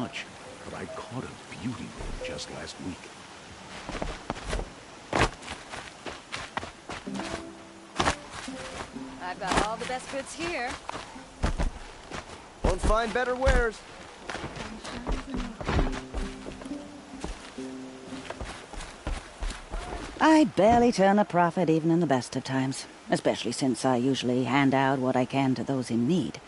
much, but I caught a beauty one just last week. I've got all the best goods here. Won't find better wares. I barely turn a profit even in the best of times, especially since I usually hand out what I can to those in need.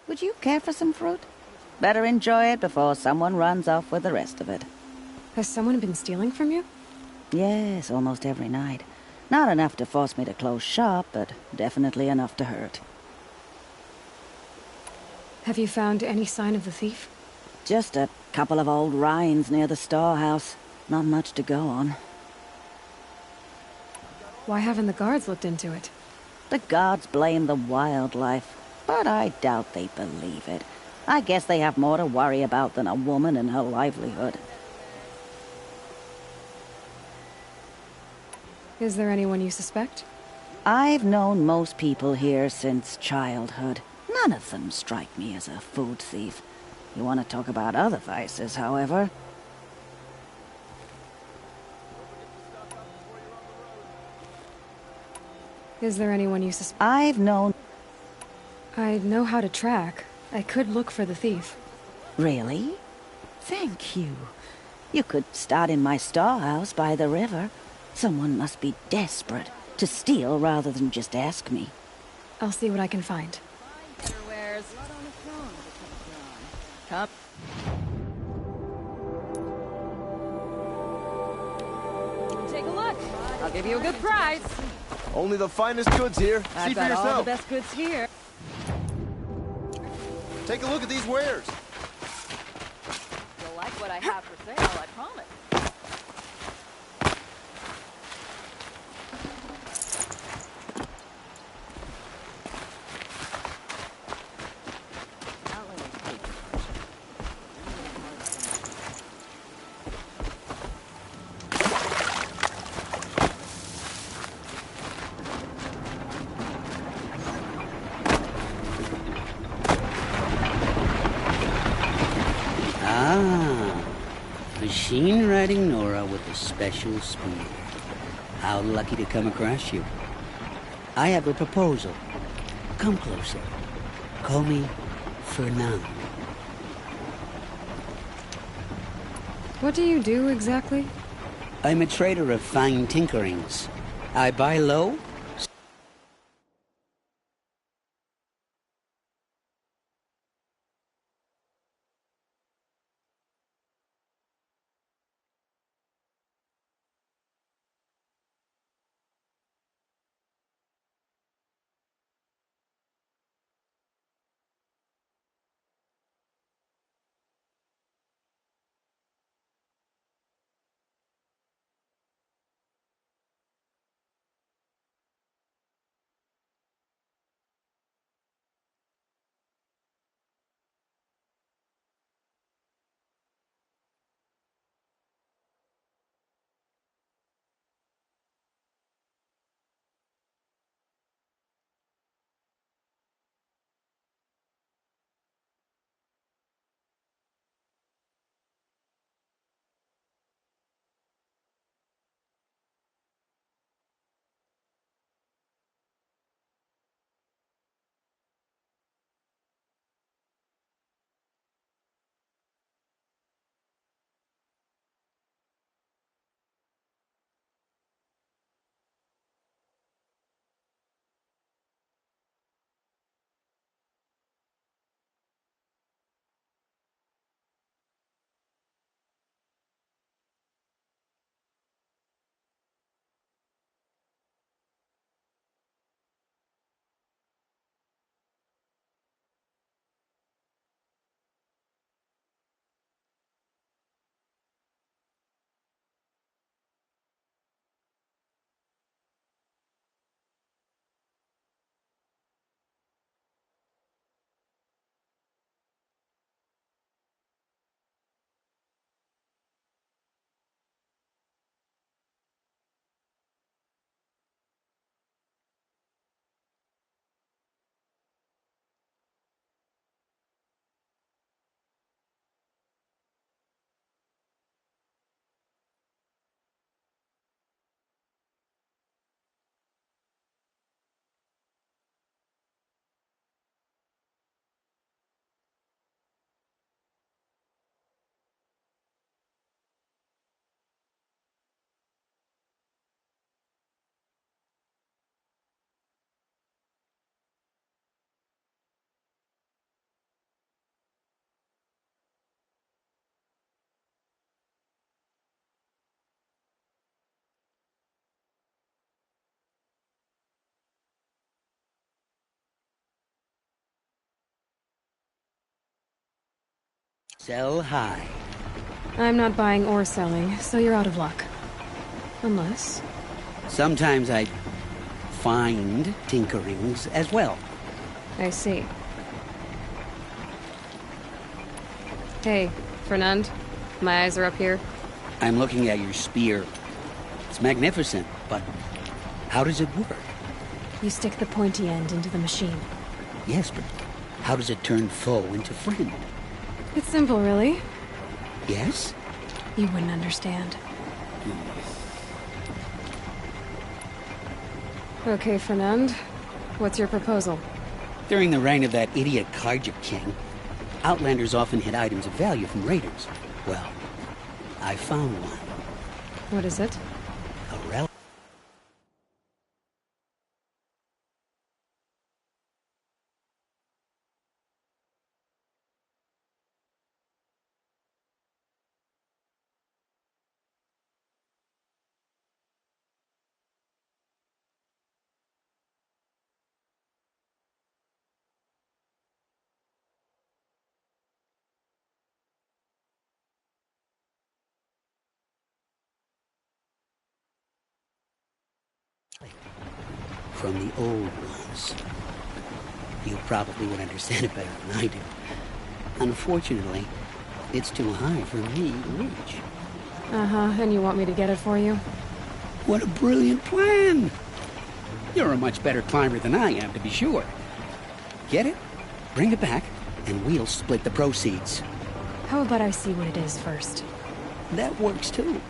Would you care for some fruit? Better enjoy it before someone runs off with the rest of it. Has someone been stealing from you? Yes, almost every night. Not enough to force me to close shop, but definitely enough to hurt. Have you found any sign of the thief? Just a couple of old rinds near the storehouse. Not much to go on. Why haven't the guards looked into it? The gods blame the wildlife, but I doubt they believe it. I guess they have more to worry about than a woman and her livelihood. Is there anyone you suspect? I've known most people here since childhood. None of them strike me as a food thief. You want to talk about other vices, however? Is there anyone you suspect? I've known... I know how to track. I could look for the thief. Really? Thank you. You could start in my storehouse by the river. Someone must be desperate to steal rather than just ask me. I'll see what I can find. Wares. Come. Take a look. I'll give you a good price. Only the finest goods here. I've See for got all the yourself. best goods here. Take a look at these wares. You'll like what I have for sale, I promise. Machine riding Nora with a special speed. How lucky to come across you. I have a proposal. Come closer. Call me Fernand. What do you do exactly? I'm a trader of fine tinkerings. I buy low, Sell high. I'm not buying or selling, so you're out of luck. Unless... Sometimes I find tinkerings as well. I see. Hey, Fernand. My eyes are up here. I'm looking at your spear. It's magnificent, but how does it work? You stick the pointy end into the machine. Yes, but how does it turn foe into friend? It's simple, really. Yes? You wouldn't understand. Okay, Fernand. What's your proposal? During the reign of that idiot Karja king, Outlanders often hid items of value from raiders. Well, I found one. What is it? A relic. From the old ones. You probably would understand it better than I do. Unfortunately, it's too high for me to reach. Uh-huh, and you want me to get it for you? What a brilliant plan! You're a much better climber than I am, to be sure. Get it, bring it back, and we'll split the proceeds. How about I see what it is first? That works too.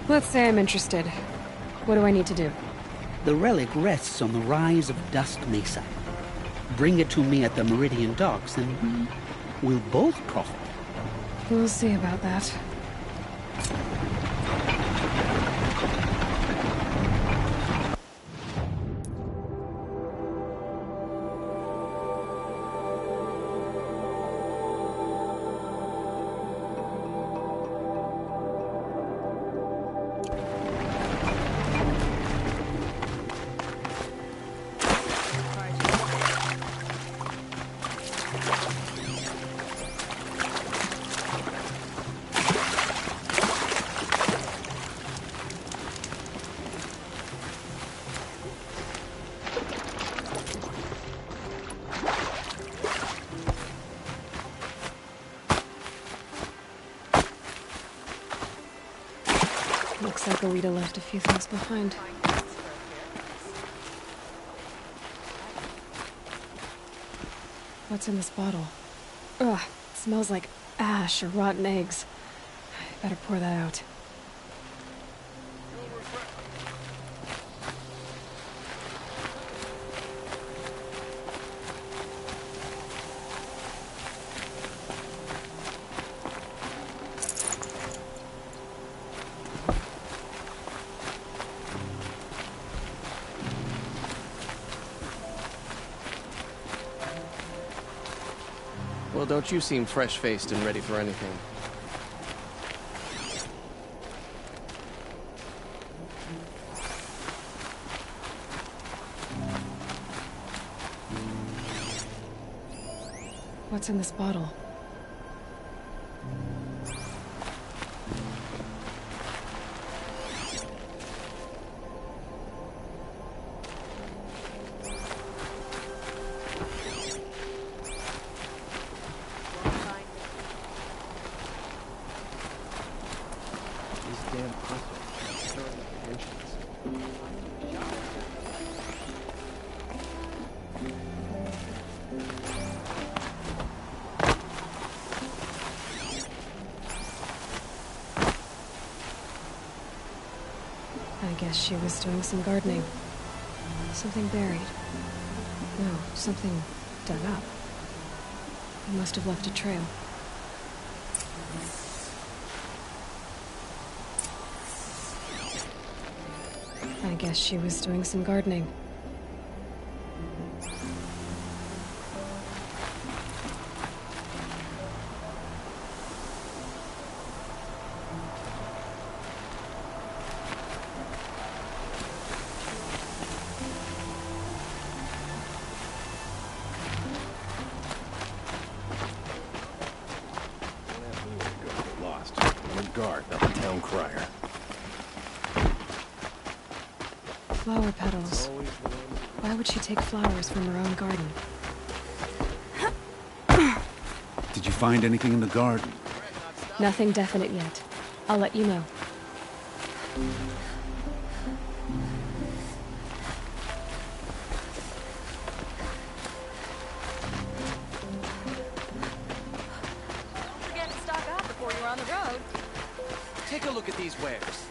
Let's say I'm interested. What do I need to do? The relic rests on the rise of Dust Mesa. Bring it to me at the Meridian docks, and we'll both profit. We'll see about that. Looks like Alita left a few things behind. What's in this bottle? Ugh, it smells like ash or rotten eggs. I better pour that out. Well, don't you seem fresh-faced and ready for anything. What's in this bottle? I guess she was doing some gardening. Something buried. No, something dug up. It must have left a trail. I guess she was doing some gardening. Flower petals. Why would she take flowers from her own garden? Did you find anything in the garden? Nothing definite yet. I'll let you know. Don't forget to stock up before you're on the road. Take a look at these wares.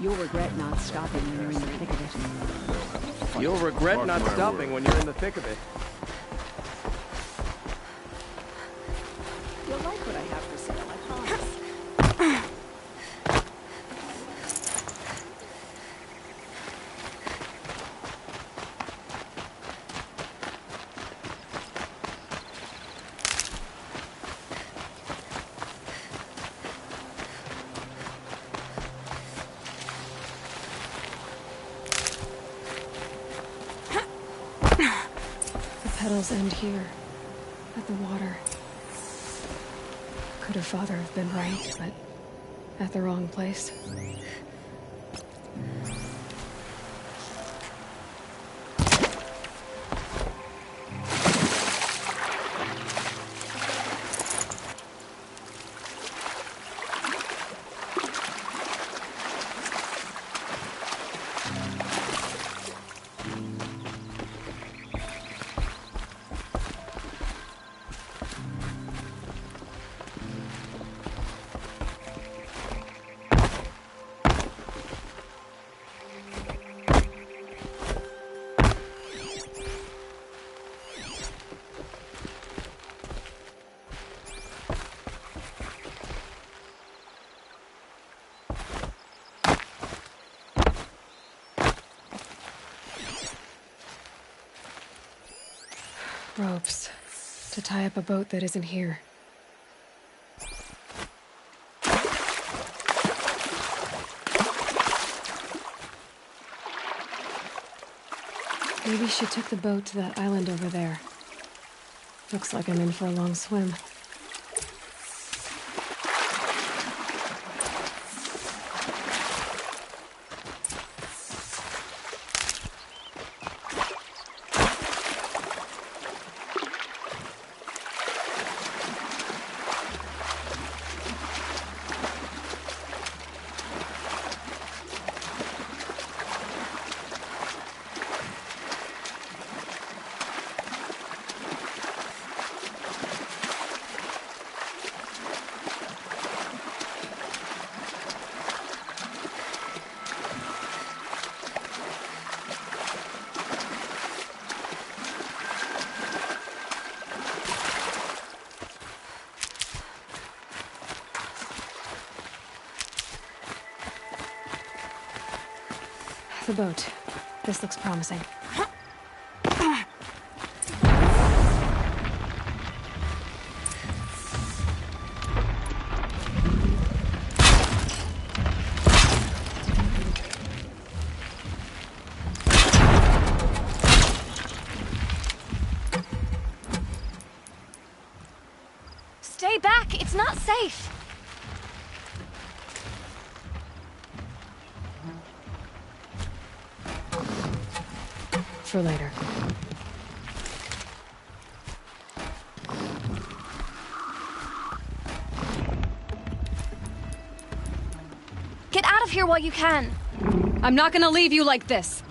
You'll regret not stopping when you're in the thick of it. You'll regret not stopping when you're in the thick of it. You'll like what I have for sale, I promise. The petals end here, at the water. Could her father have been right, but at the wrong place? Ropes. To tie up a boat that isn't here. Maybe she took the boat to that island over there. Looks like I'm in for a long swim. The boat. This looks promising. Stay back! It's not safe! For later. Get out of here while you can! I'm not gonna leave you like this!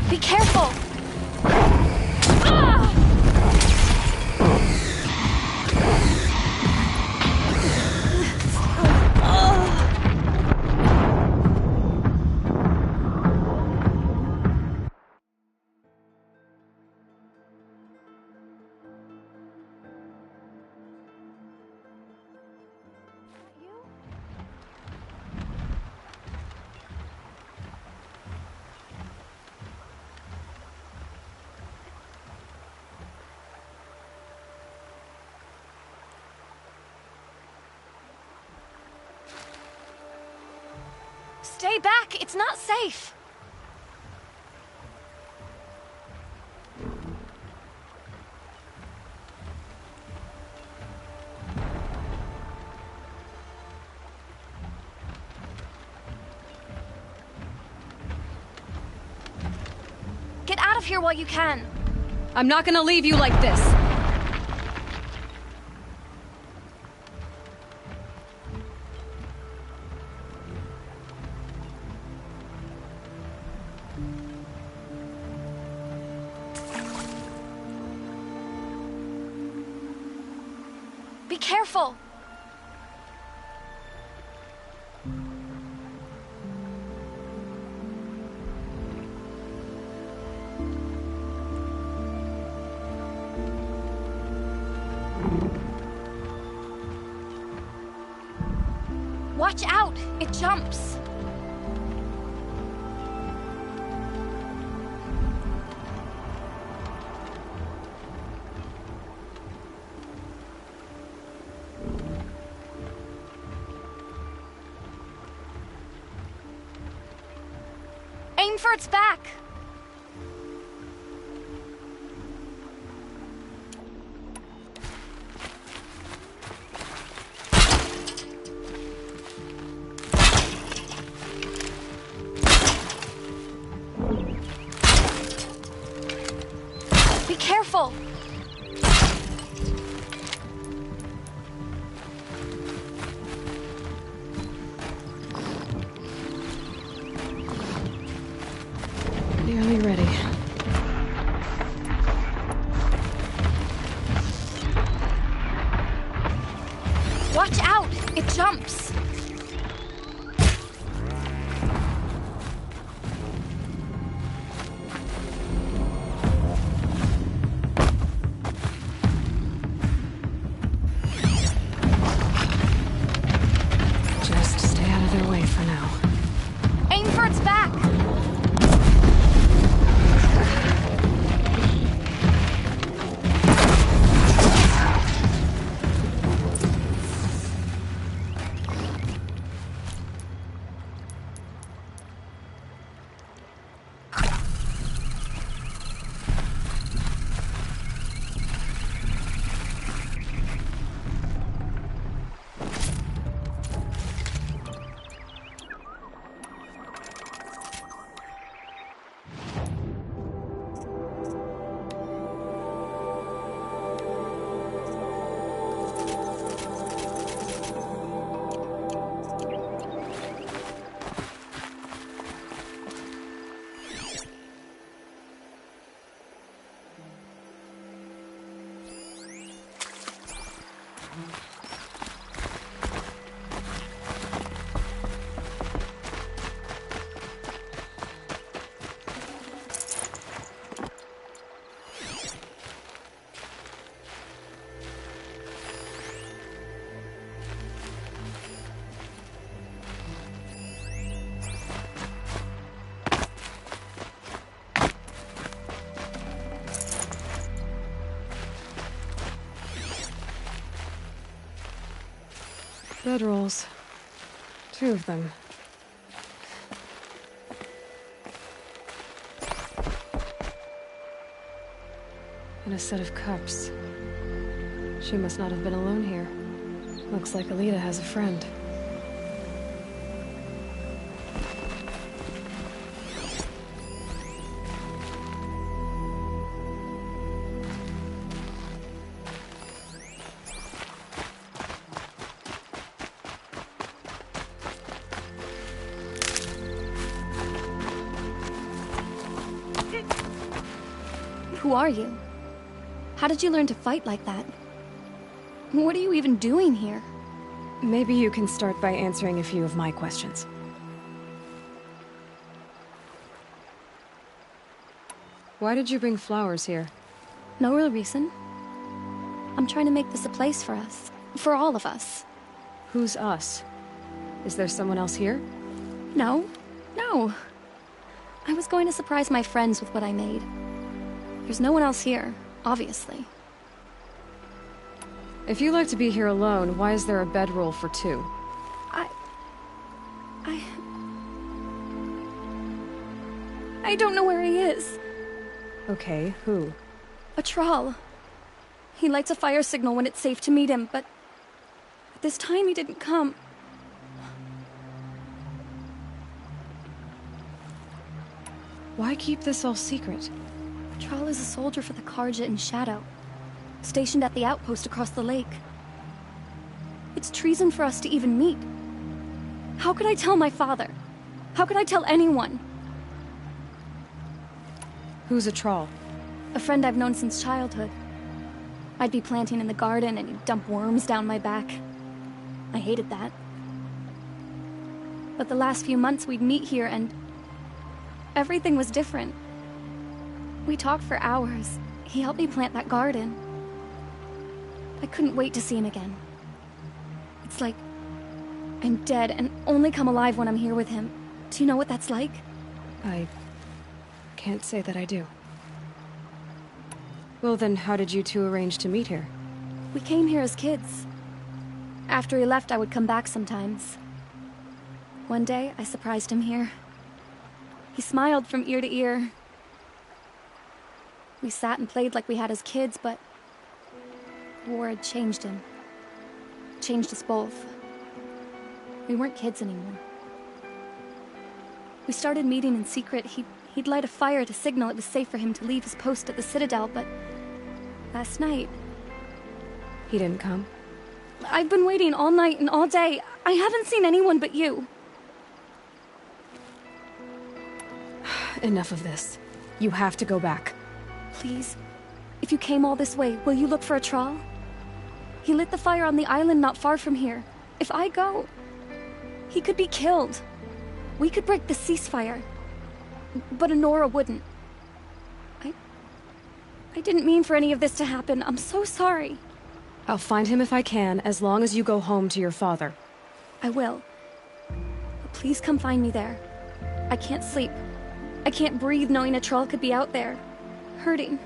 Be careful! Stay back! It's not safe! Get out of here while you can! I'm not gonna leave you like this! Be careful! Watch out! It jumps! Aim for its back! Be careful! Nearly ready. Watch out! It jumps! Just stay out of their way for now. Aim for its back! Bedrolls. 2 of them. And a set of cups. She must not have been alone here. Looks like Alita has a friend. Who are you? How did you learn to fight like that? What are you even doing here? Maybe you can start by answering a few of my questions. Why did you bring flowers here? No real reason. I'm trying to make this a place for us. For all of us. Who's us? Is there someone else here? No. No. I was going to surprise my friends with what I made. There's no one else here, obviously. If you like to be here alone, why is there a bedroll for 2? I don't know where he is. Okay, who? A troll. He lights a fire signal when it's safe to meet him, but this time he didn't come. Why keep this all secret? Troll is a soldier for the Karja in Shadow, stationed at the outpost across the lake. It's treason for us to even meet. How could I tell my father? How could I tell anyone? Who's a troll? A friend I've known since childhood. I'd be planting in the garden and he'd dump worms down my back. I hated that. But the last few months we'd meet here and everything was different. We talked for hours. He helped me plant that garden. I couldn't wait to see him again. It's like I'm dead and only come alive when I'm here with him. Do you know what that's like? I can't say that I do. Well then, how did you two arrange to meet here? We came here as kids. After he left, I would come back sometimes. One day, I surprised him here. He smiled from ear to ear. We sat and played like we had as kids, but war had changed him. Changed us both. We weren't kids anymore. We started meeting in secret. He'd light a fire to signal it was safe for him to leave his post at the Citadel, but last night... He didn't come? I've been waiting all night and all day. I haven't seen anyone but you. Enough of this. You have to go back. Please, if you came all this way, will you look for a troll? He lit the fire on the island not far from here. If I go, he could be killed. We could break the ceasefire, but Honora wouldn't. I didn't mean for any of this to happen. I'm so sorry. I'll find him if I can, as long as you go home to your father. I will. But please come find me there. I can't sleep. I can't breathe knowing a troll could be out there, hurting.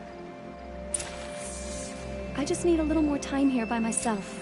I just need a little more time here by myself.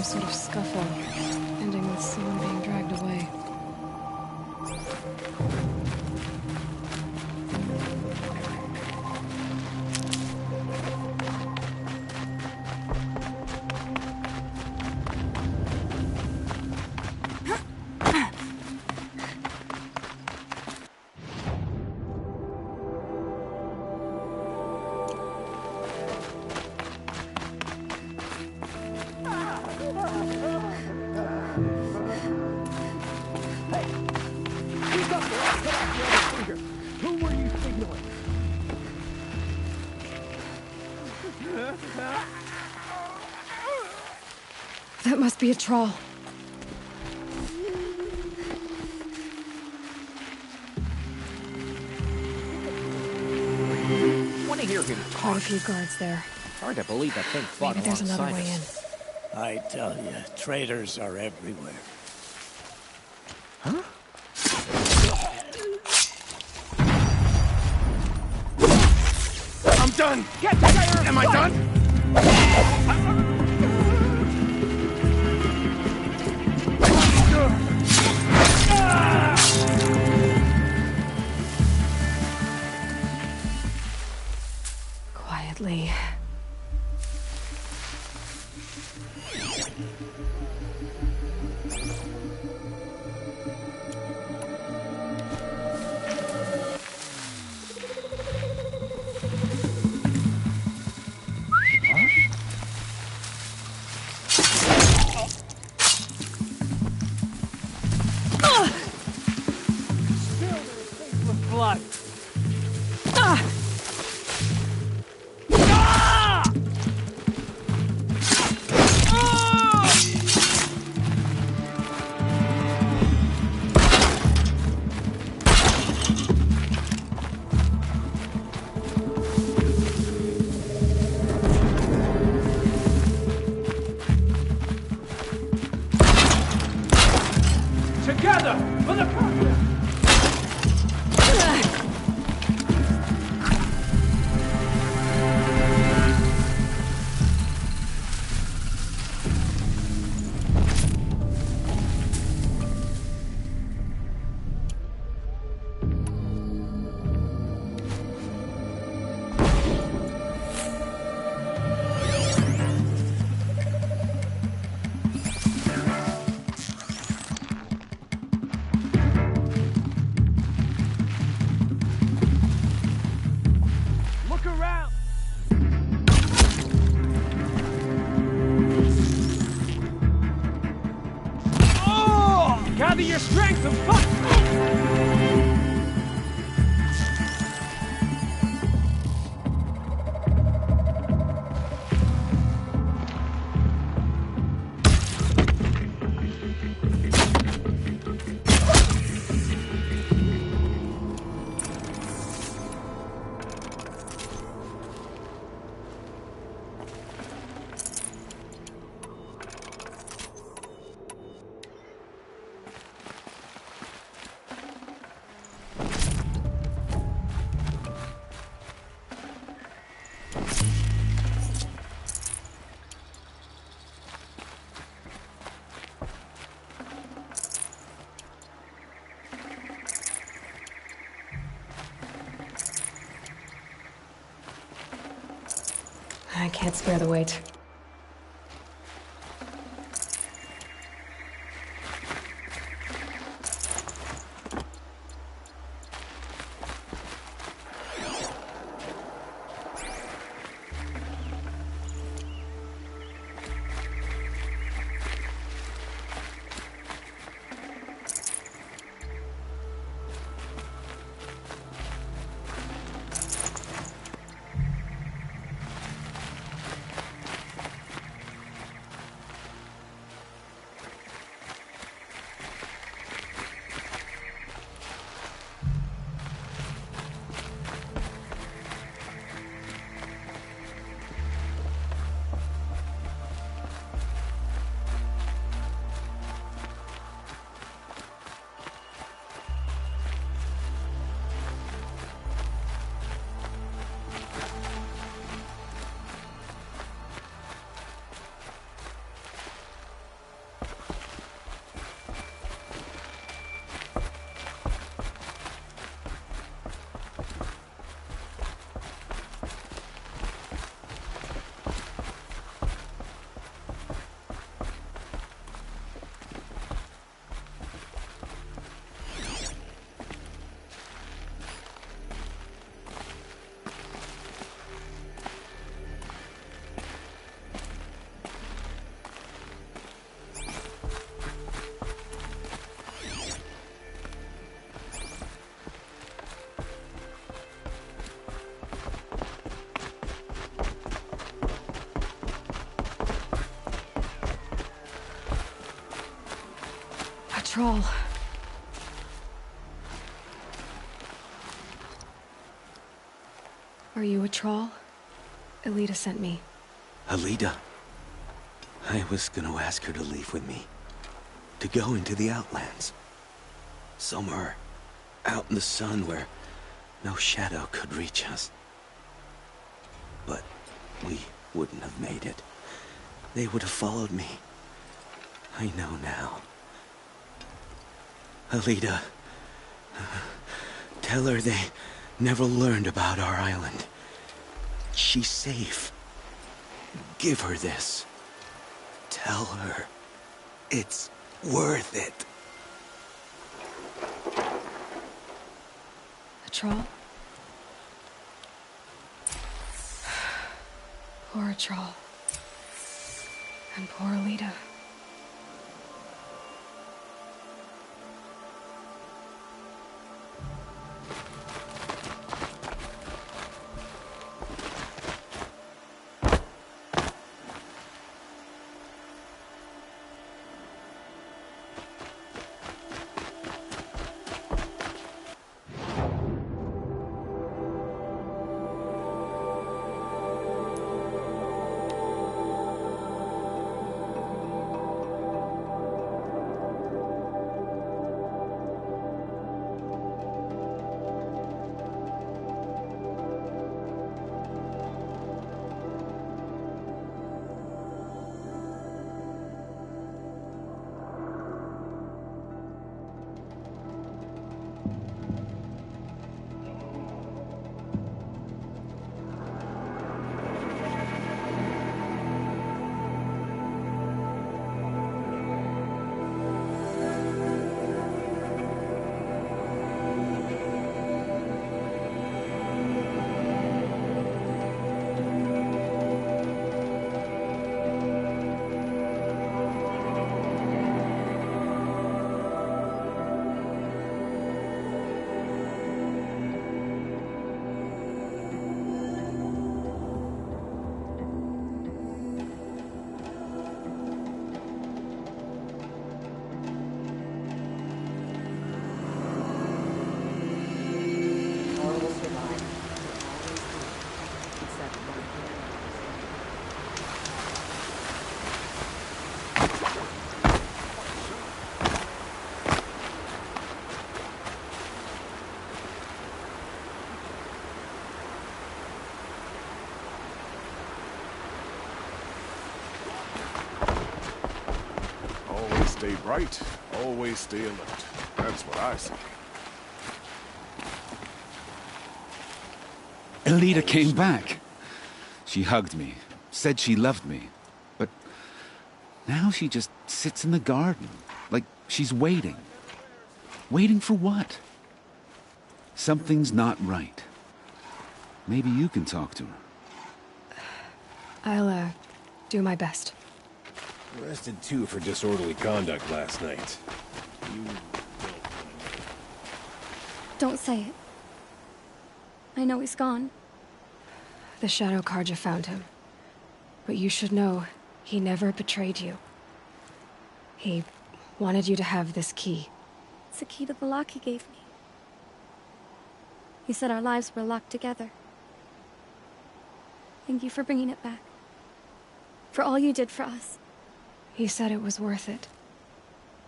Sort of scuffle, ending with someone being dragged away. That must be a trawl. Want to hear him Quite a talk? few guards there. Hard to believe that thing fought Maybe there's another alongside way in. us. I tell you, traitors are everywhere. Huh? I'm done! Get together! Am I done? Quietly. Blood. Together for the purpose! Look around! Oh! Gather your strength and fight! I can't spare the weight. troll. Are you a troll? Elita sent me. Alita? I was gonna ask her to leave with me. To go into the Outlands. Somewhere out in the sun where no shadow could reach us. But we wouldn't have made it. They would have followed me. I know now. Alita, tell her they never learned about our island. She's safe. Give her this. Tell her it's worth it. A troll? Poor troll. And poor Alita. Stay bright, always stay alert. That's what I say. Elita came back. She hugged me, said she loved me. But now she just sits in the garden, like she's waiting. Waiting for what? Something's not right. Maybe you can talk to her. I'll, do my best. Arrested too for disorderly conduct last night. You Don't say it. I know he's gone. The Shadow Karja found him. But you should know, he never betrayed you. He wanted you to have this key. It's a key to the lock he gave me. He said our lives were locked together. Thank you for bringing it back. For all you did for us. He said it was worth it.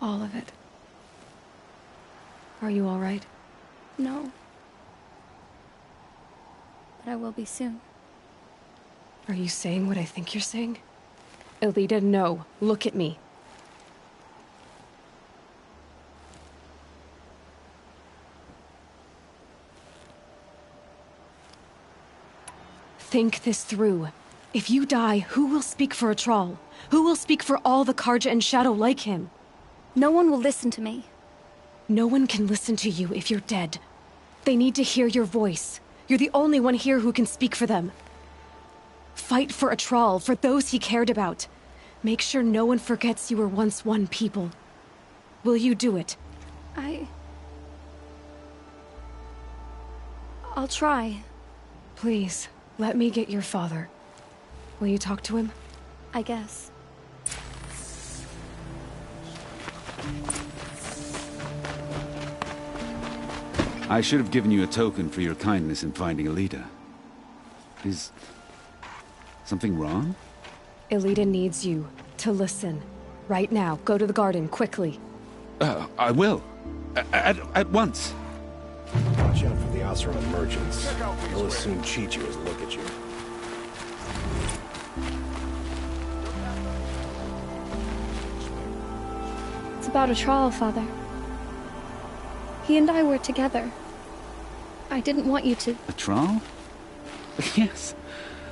All of it. Are you all right? No. But I will be soon. Are you saying what I think you're saying? Elita, no. Look at me. Think this through. If you die, who will speak for a troll? Who will speak for all the Karja and Shadow like him? No one will listen to me. No one can listen to you if you're dead. They need to hear your voice. You're the only one here who can speak for them. Fight for a troll, for those he cared about. Make sure no one forgets you were once one people. Will you do it? I'll try. Please, let me get your father. Will you talk to him? I guess. I should have given you a token for your kindness in finding Elita. Is something wrong? Elita needs you to listen. Right now, go to the garden, quickly. I will. At once. Watch out for the Oseram merchants. They'll as soon cheat you as look at you. It's about a trial, Father. He and I were together. I didn't want you to... A trial? Yes,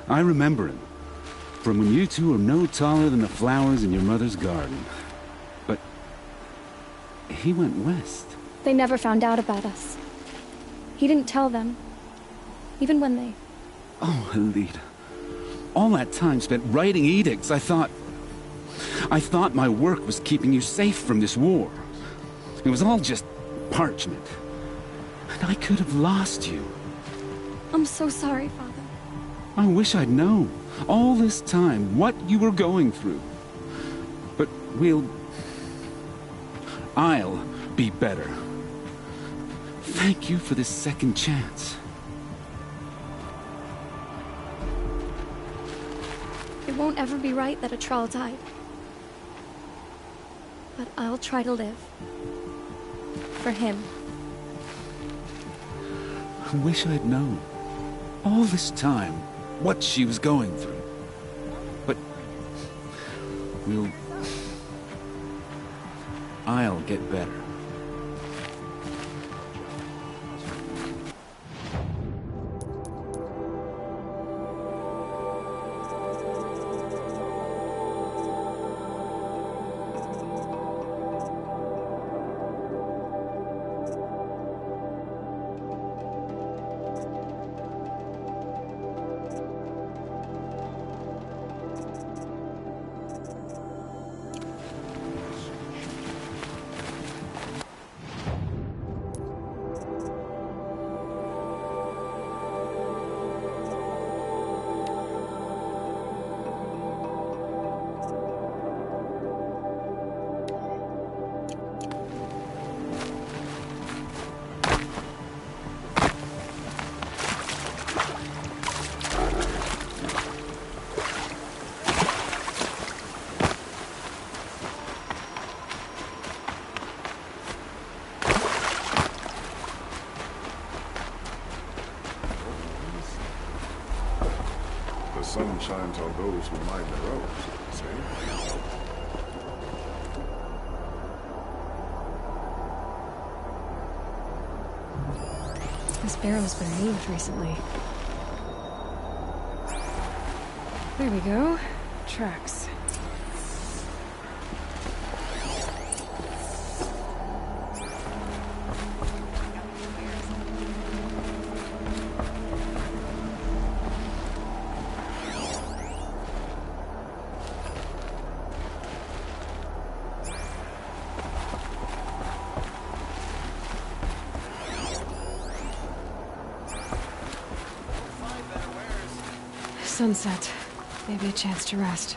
I remember him. From when you two were no taller than the flowers in your mother's garden. But he went west. They never found out about us. He didn't tell them. Even when they... Oh, Elita. All that time spent writing edicts, I thought my work was keeping you safe from this war. It was all just parchment. And I could have lost you. I'm so sorry, Father. I wish I'd known, all this time, what you were going through. But I'll be better. Thank you for this second chance. It won't ever be right that a troll died. But I'll try to live. For him. I wish I'd known, all this time, what she was going through. But I'll get better. The sun shines on those who mind their own, see? This barrel's been moved recently. There we go. Tracks. Sunset. Maybe a chance to rest.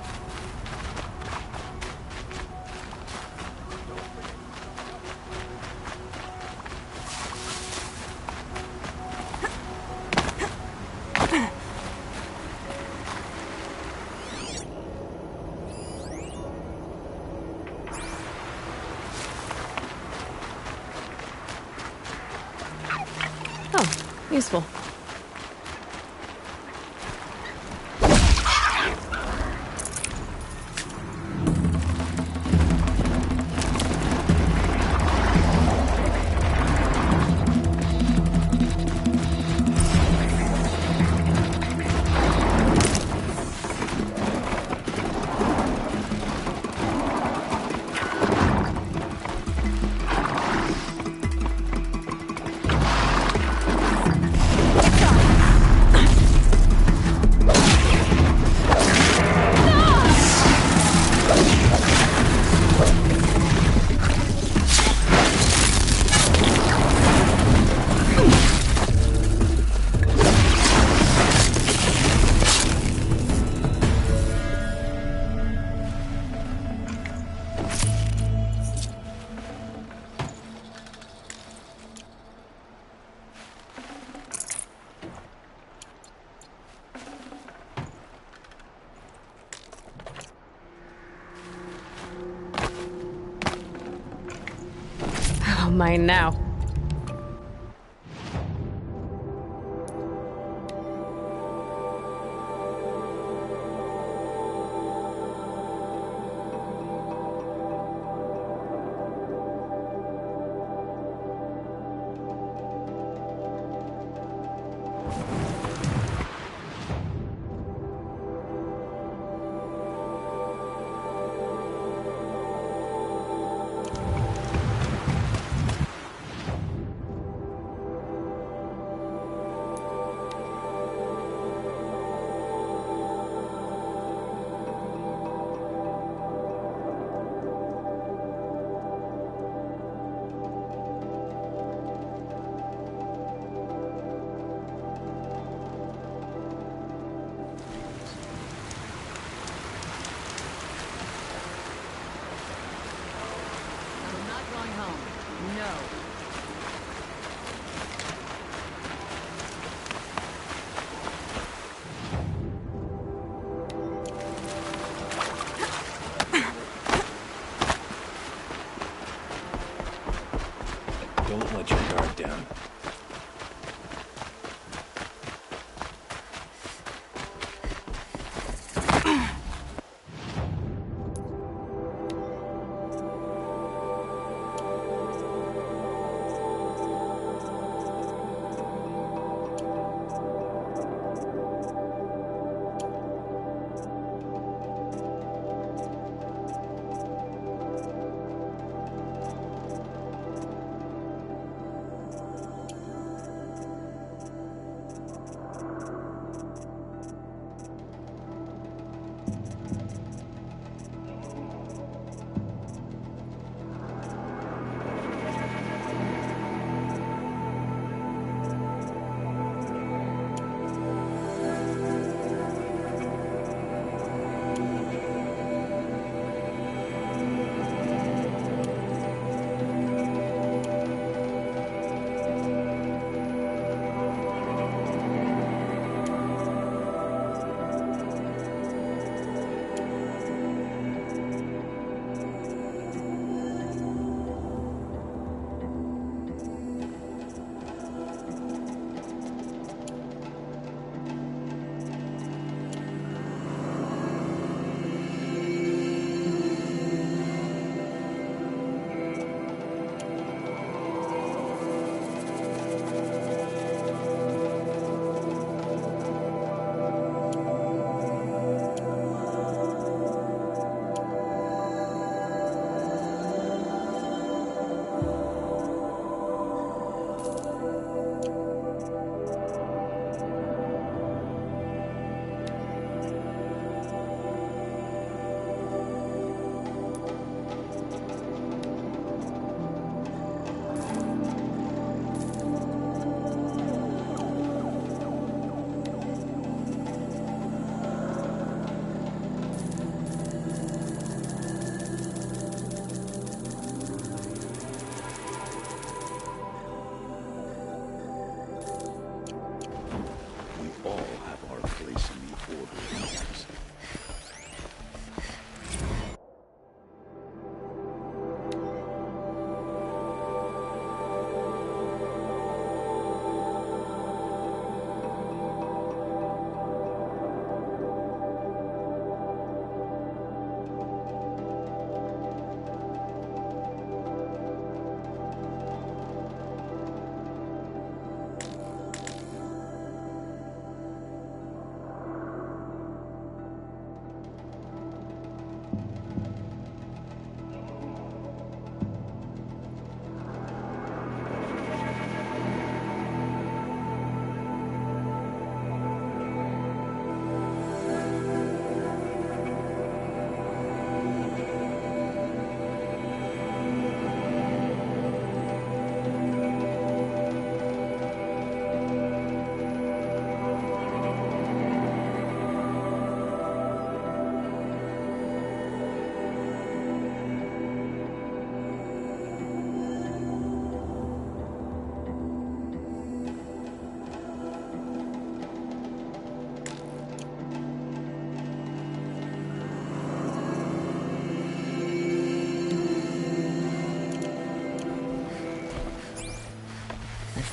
Oh, useful. Mine now.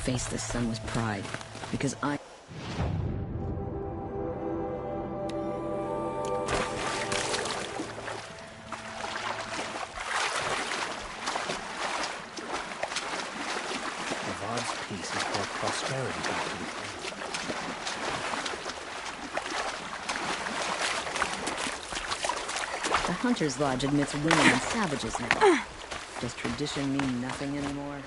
face the sun with pride, because I... God's peace has brought prosperity back to the place. The Hunter's Lodge admits women and savages now. Does tradition mean nothing anymore?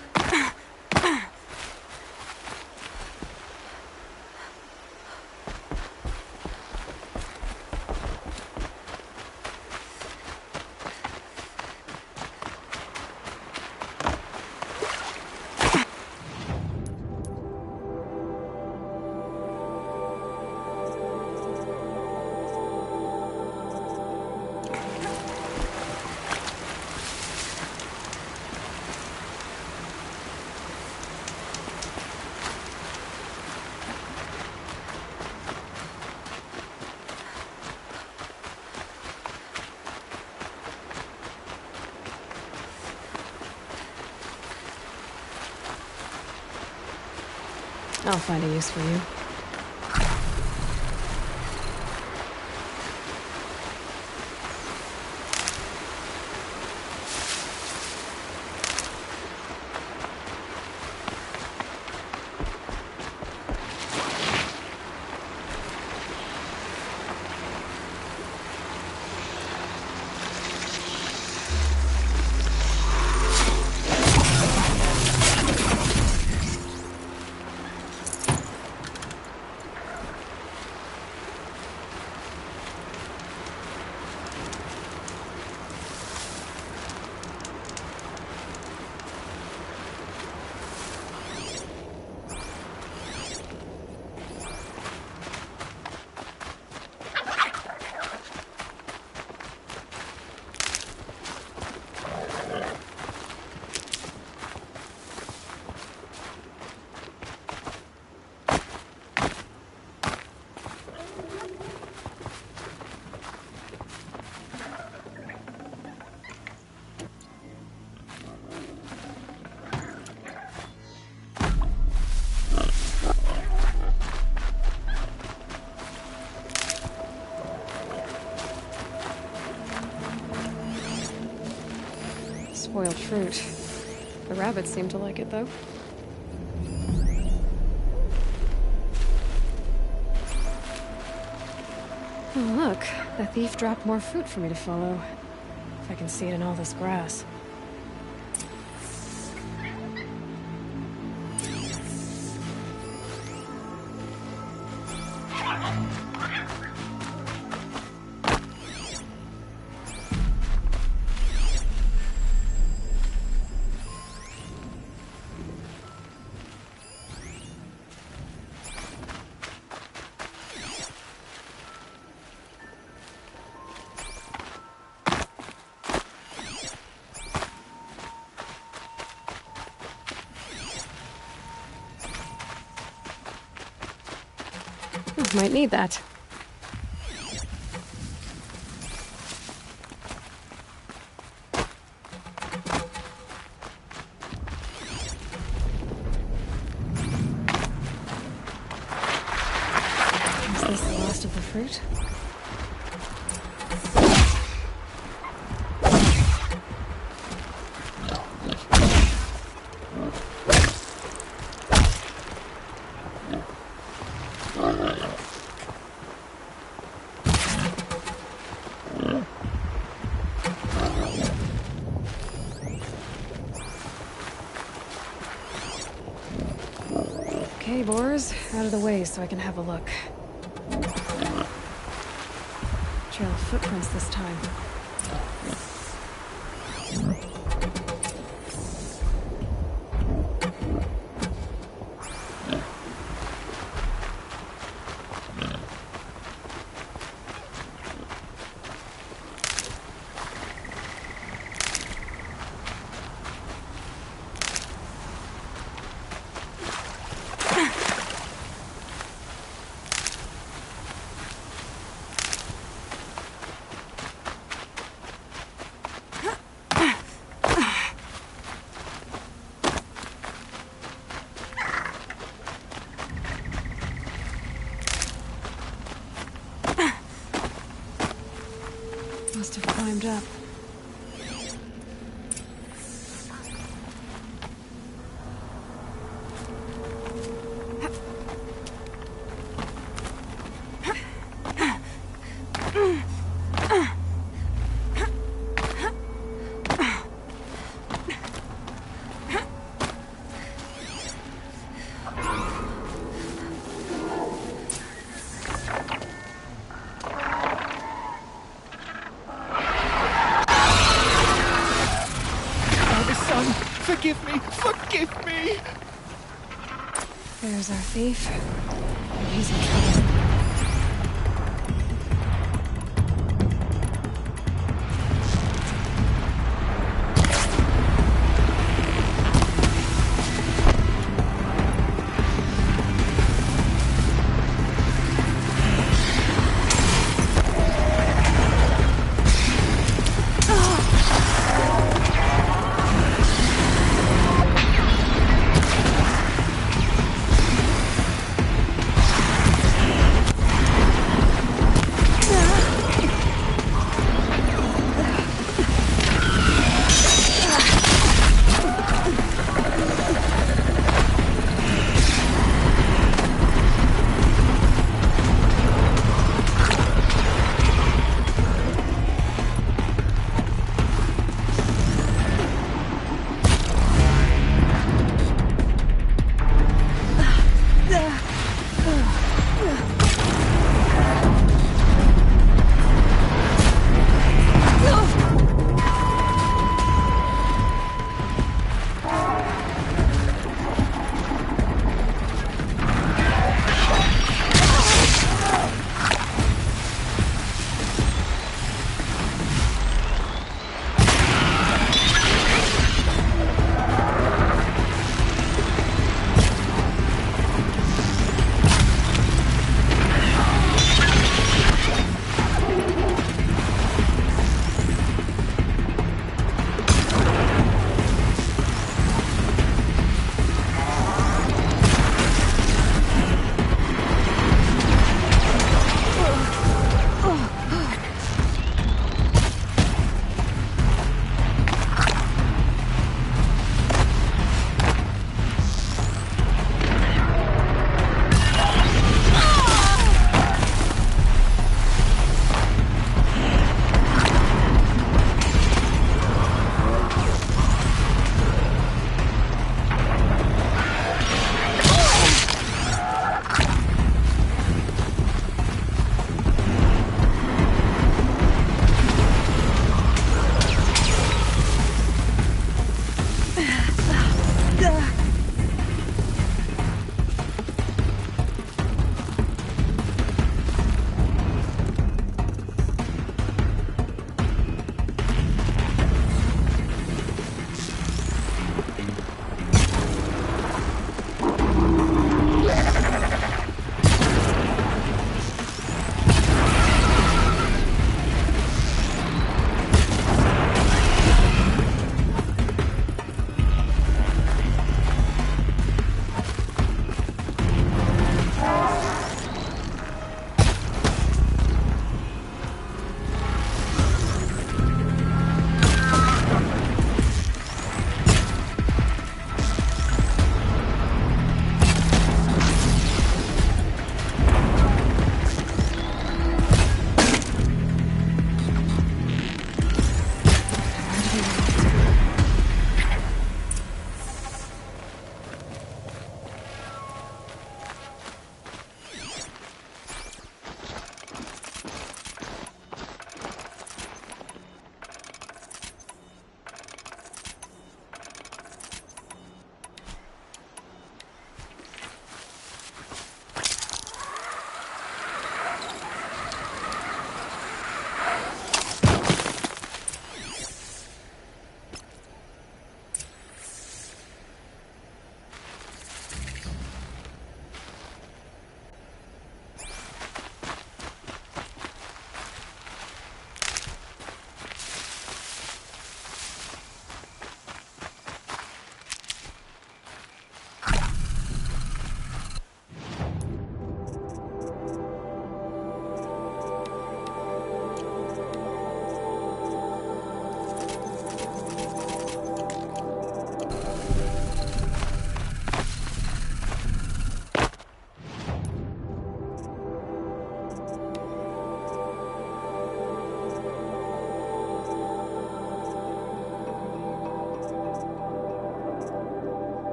I'll find a use for you. Spoiled fruit. The rabbits seem to like it, though. Oh, look. The thief dropped more fruit for me to follow. If I can see it in all this grass. Might need that. Is this the last of the fruit? Okay, boars, out of the way so I can have a look. Trail of footprints this time. Must have climbed up. Forgive me! Forgive me! There's our thief. He's in trouble.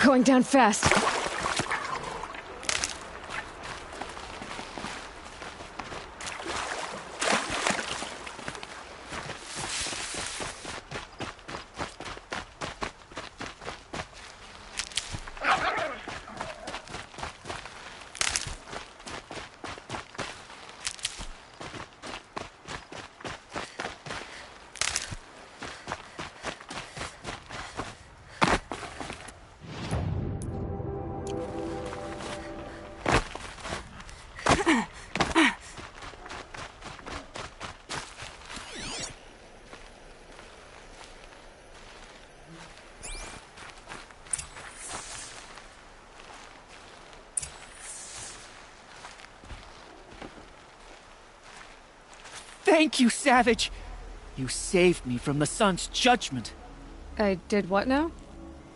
Going down fast. Thank you, Savage! You saved me from the sun's judgment. I did what now?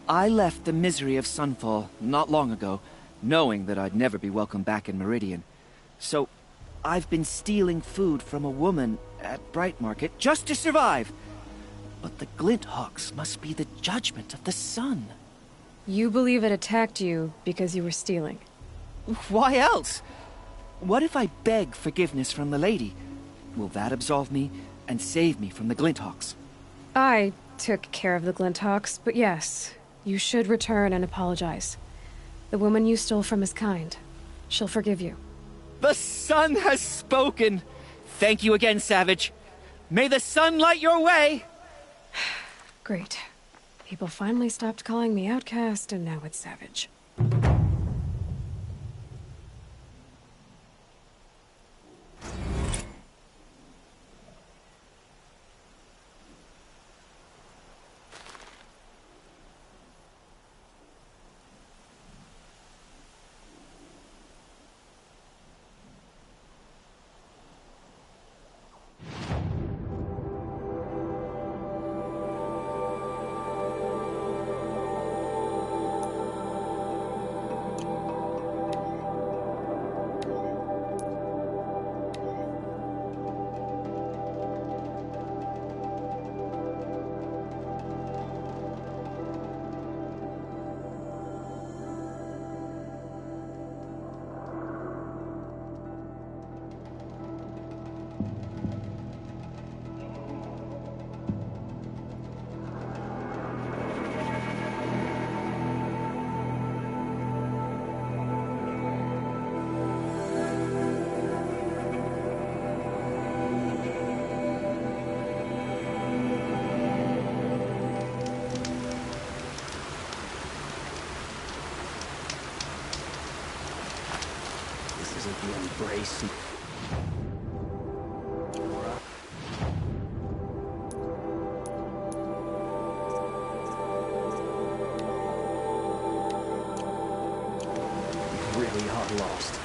I left the misery of Sunfall not long ago, knowing that I'd never be welcome back in Meridian. So, I've been stealing food from a woman at Bright Market just to survive. But the Glinthawks must be the judgment of the sun. You believe it attacked you because you were stealing? Why else? What if I beg forgiveness from the lady? Will that absolve me and save me from the Glinthawks? I took care of the Glinthawks, but yes, you should return and apologize. The woman you stole from is kind. She'll forgive you. The sun has spoken! Thank you again, Savage. May the sun light your way! Great. People finally stopped calling me outcast, and now it's Savage. The embrace. We really are lost.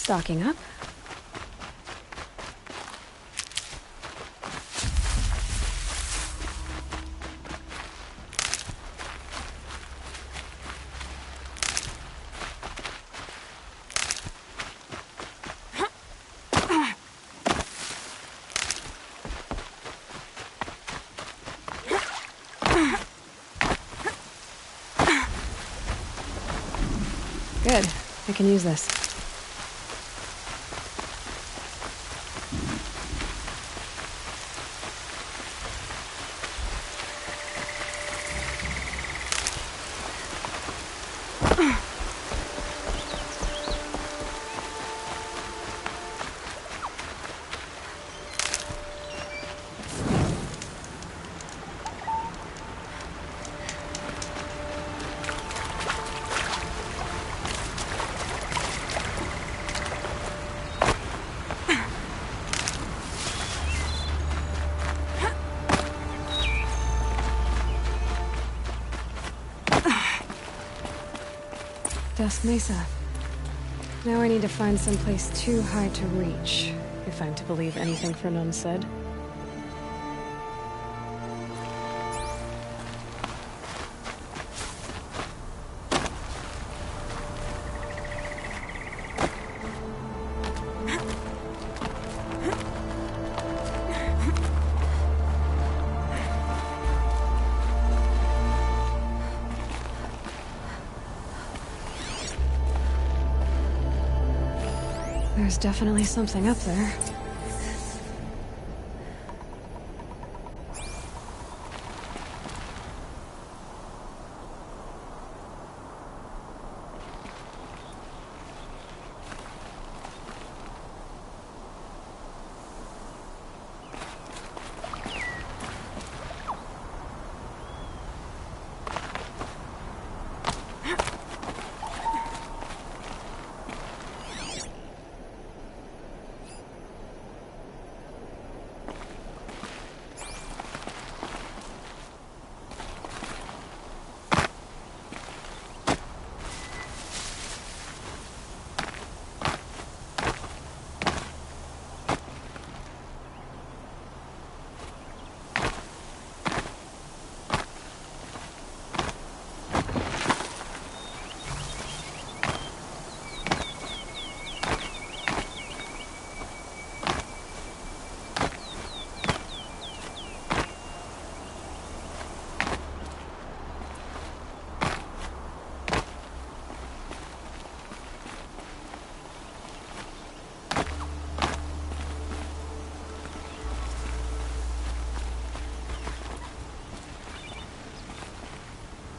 Stocking up. Good. I can use this. Dust Mesa. Now I need to find someplace too high to reach, if I'm to believe anything Fernand said. There's definitely something up there.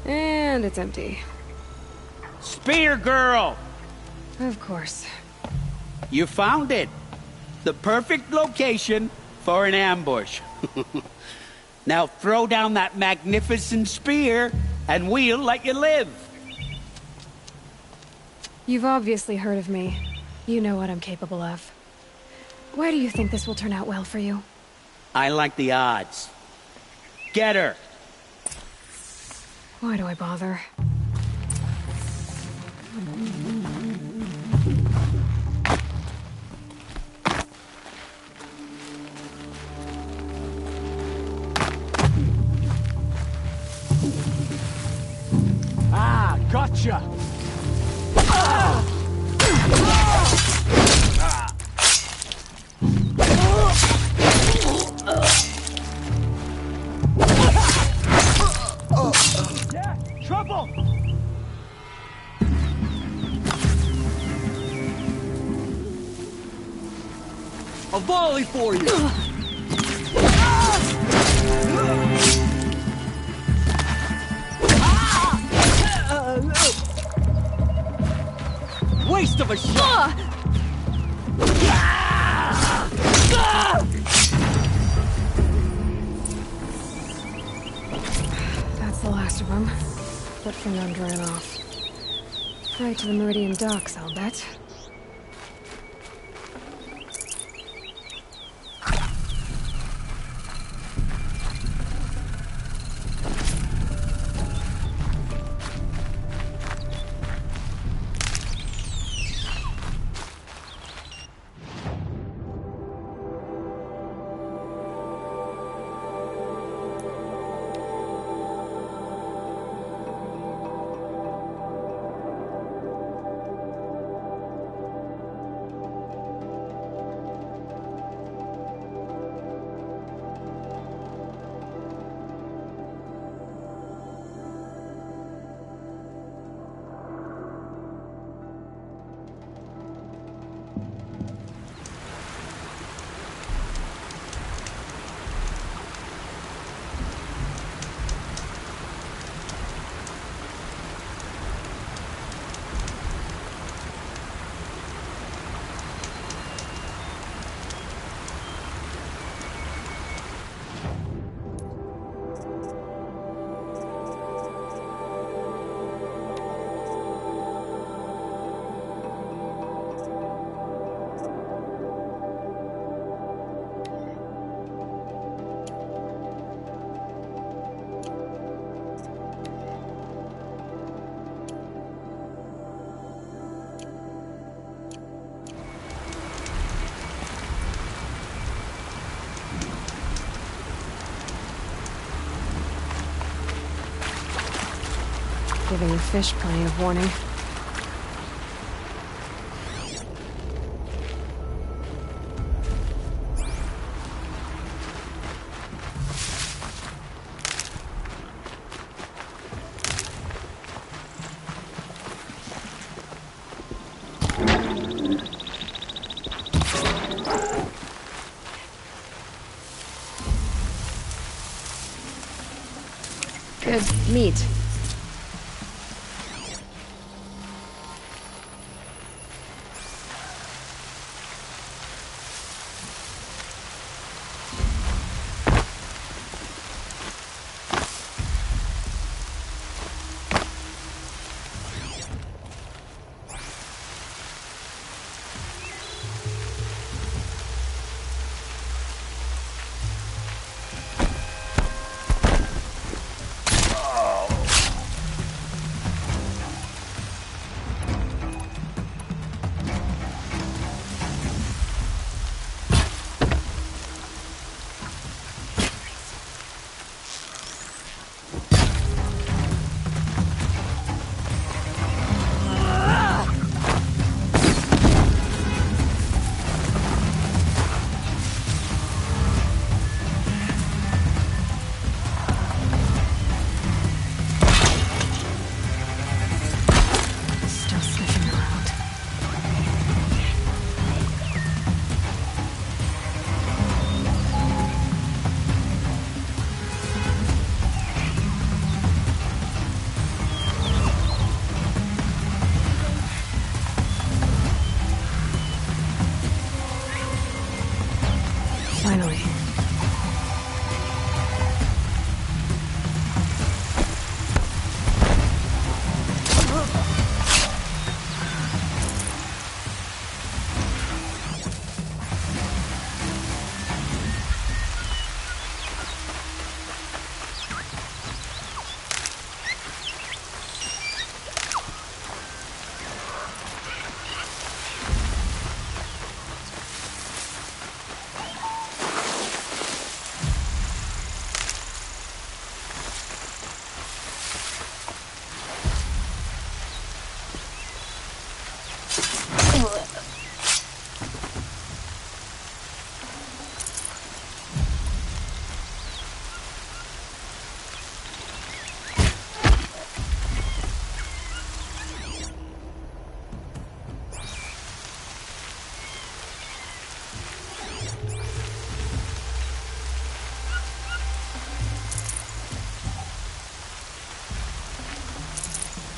And it's empty. Spear girl! Of course. You found it. The perfect location for an ambush. Now throw down that magnificent spear, and we'll let you live. You've obviously heard of me. You know what I'm capable of. Why do you think this will turn out well for you? I like the odds. Get her. Why do I bother? Ah, gotcha! Yeah, trouble! A volley for you! Waste of a shot! That's the last of them. But Fernand ran off. Right to the Meridian docks, I'll bet. Giving the fish plenty of warning. Good meat. Finally.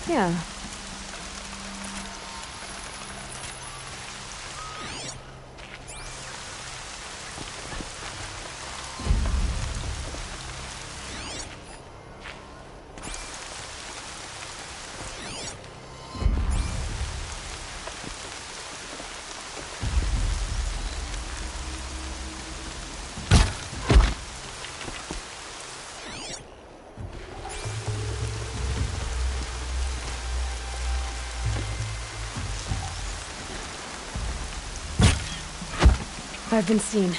Yeah. I've been seen.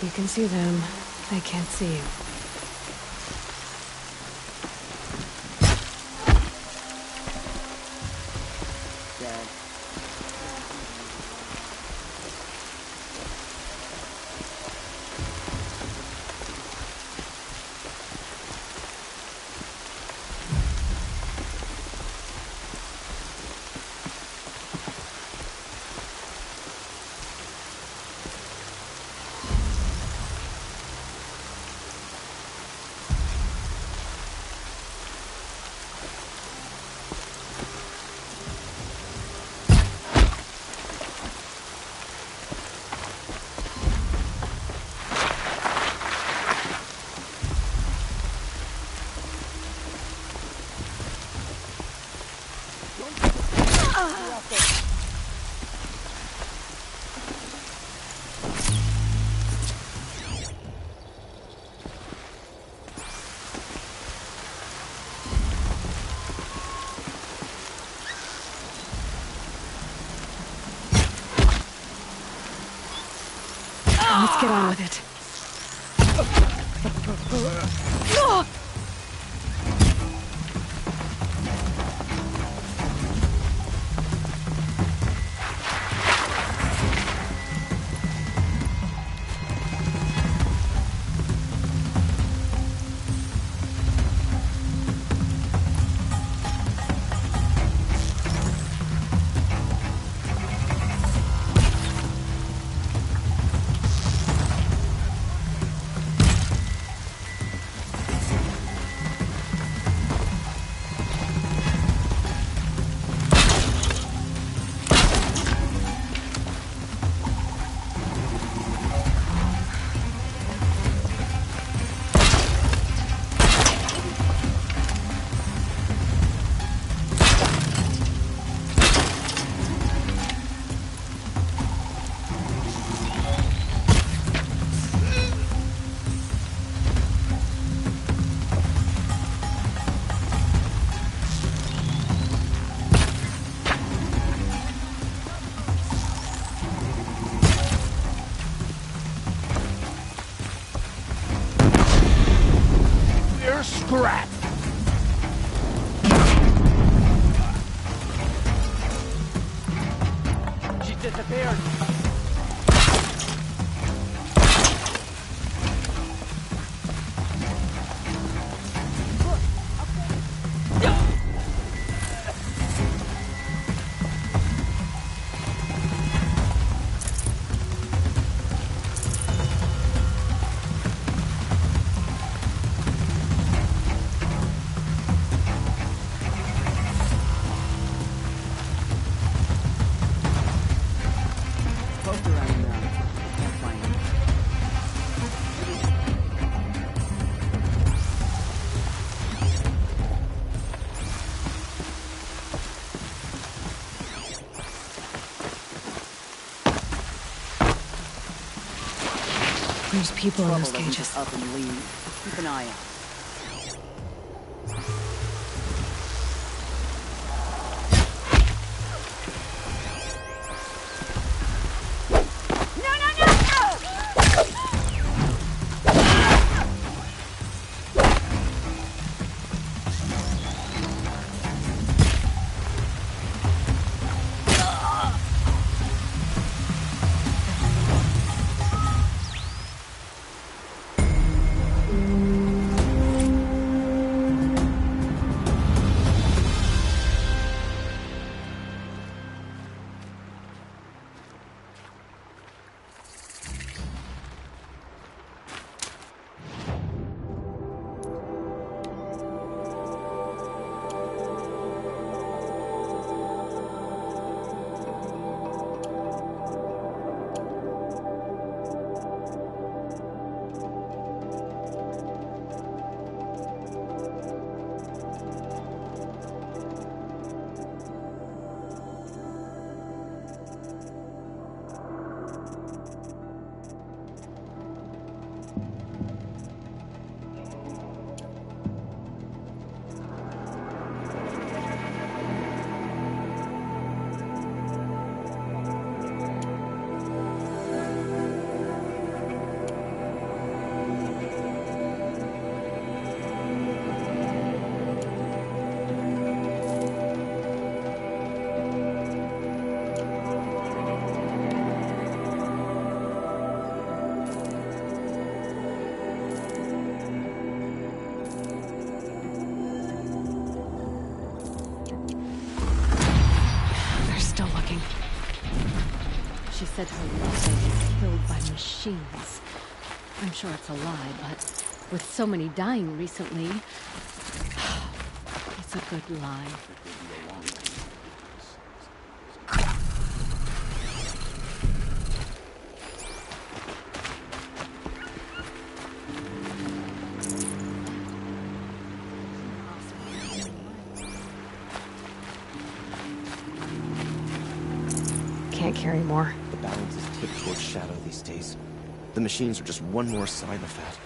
You can see them. They can't see you. Dad. Let's get on with it. Scrap! She disappeared. There's people in those cages. Up and leave. Keep an eye out. machines. I'm sure it's a lie, but with so many dying recently, it's a good lie. Can't carry more. The balance is tipped towards shadow these days. The machines are just one more sign of that.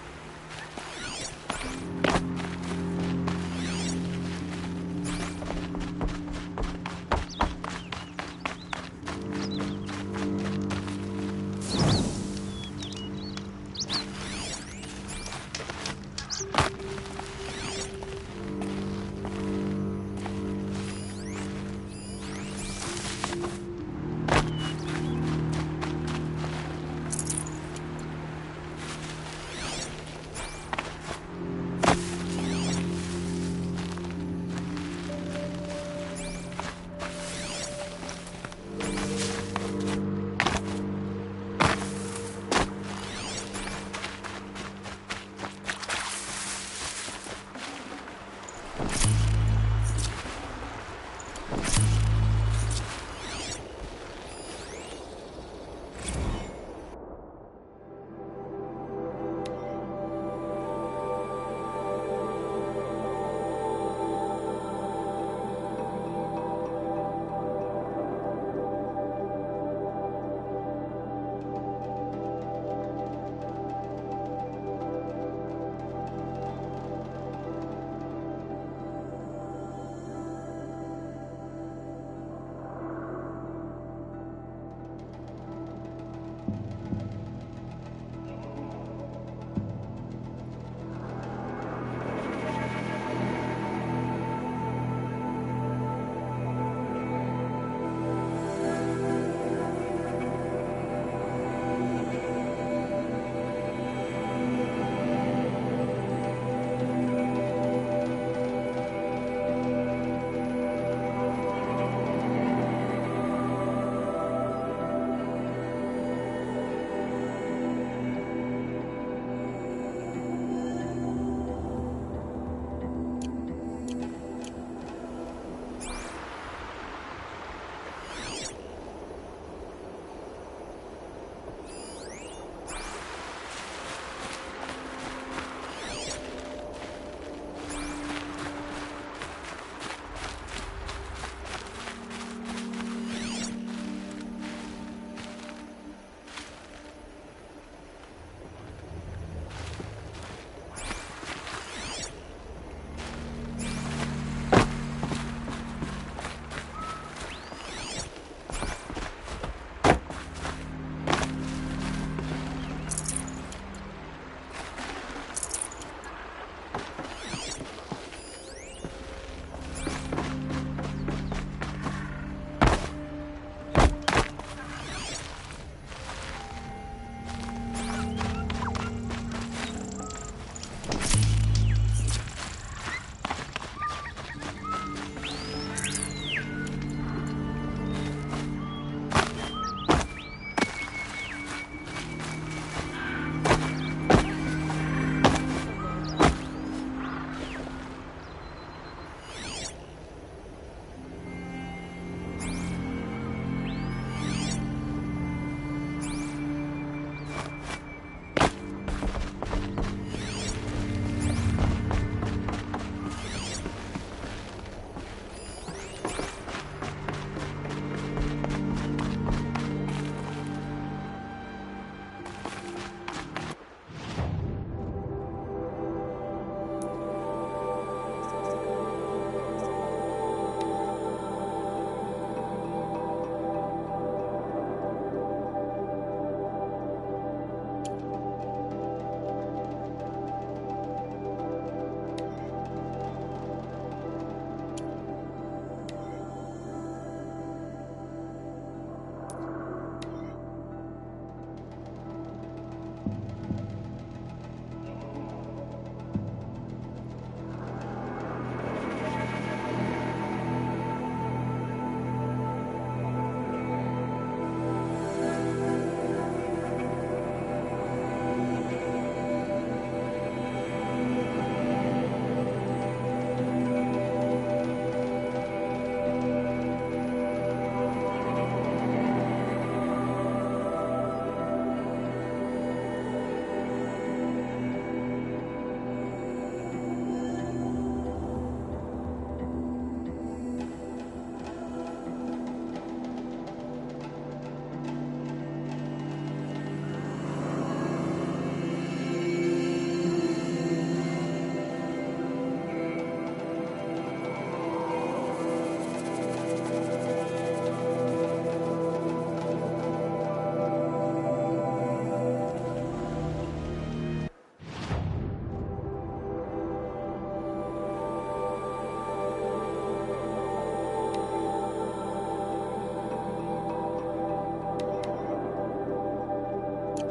All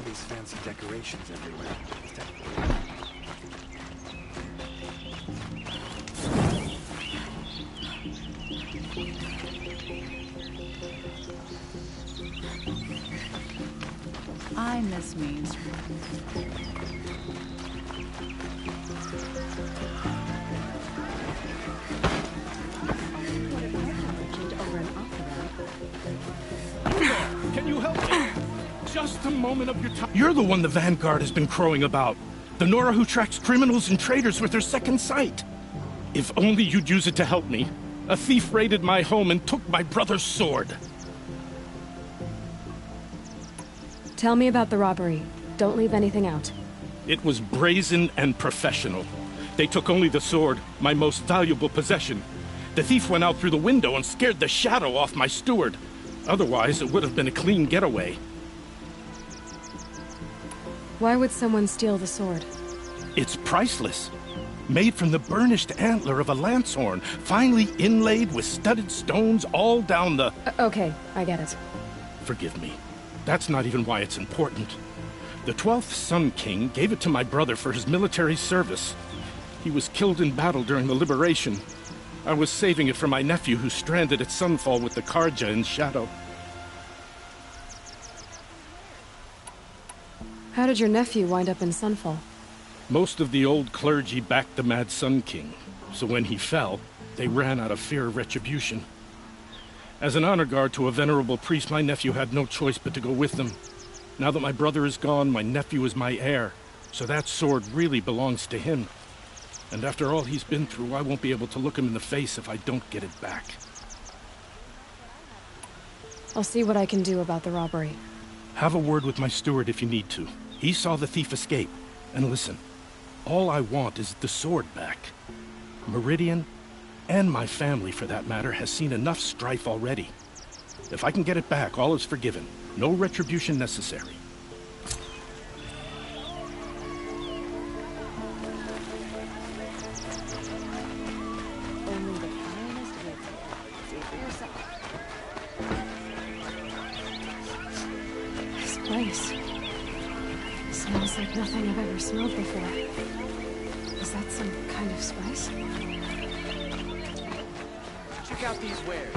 these fancy decorations everywhere. I miss Main Street. Can you help me? Just a moment of your time. You're the one the Vanguard has been crowing about. The Nora who tracks criminals and traitors with her second sight. If only you'd use it to help me. A thief raided my home and took my brother's sword. Tell me about the robbery. Don't leave anything out. It was brazen and professional. They took only the sword, my most valuable possession. The thief went out through the window and scared the shadow off my steward. Otherwise, it would have been a clean getaway. Why would someone steal the sword? It's priceless. Made from the burnished antler of a lancehorn, finely inlaid with studded stones all down the... Okay, I get it. Forgive me. That's not even why it's important. The 12th Sun King gave it to my brother for his military service. He was killed in battle during the Liberation. I was saving it for my nephew who's stranded at Sunfall with the Karja in Shadow. How did your nephew wind up in Sunfall? Most of the old clergy backed the Mad Sun King, so when he fell, they ran out of fear of retribution. As an honor guard to a venerable priest, my nephew had no choice but to go with them. Now that my brother is gone, my nephew is my heir, so that sword really belongs to him. And after all he's been through, I won't be able to look him in the face if I don't get it back. I'll see what I can do about the robbery. Have a word with my steward if you need to. He saw the thief escape. And listen, all I want is the sword back. Meridian, and my family for that matter, has seen enough strife already. If I can get it back, all is forgiven. No retribution necessary. Only the finest goods here. See for yourself. This place smells like nothing I've ever smelled before. Is that some kind of spice? Check out these wares.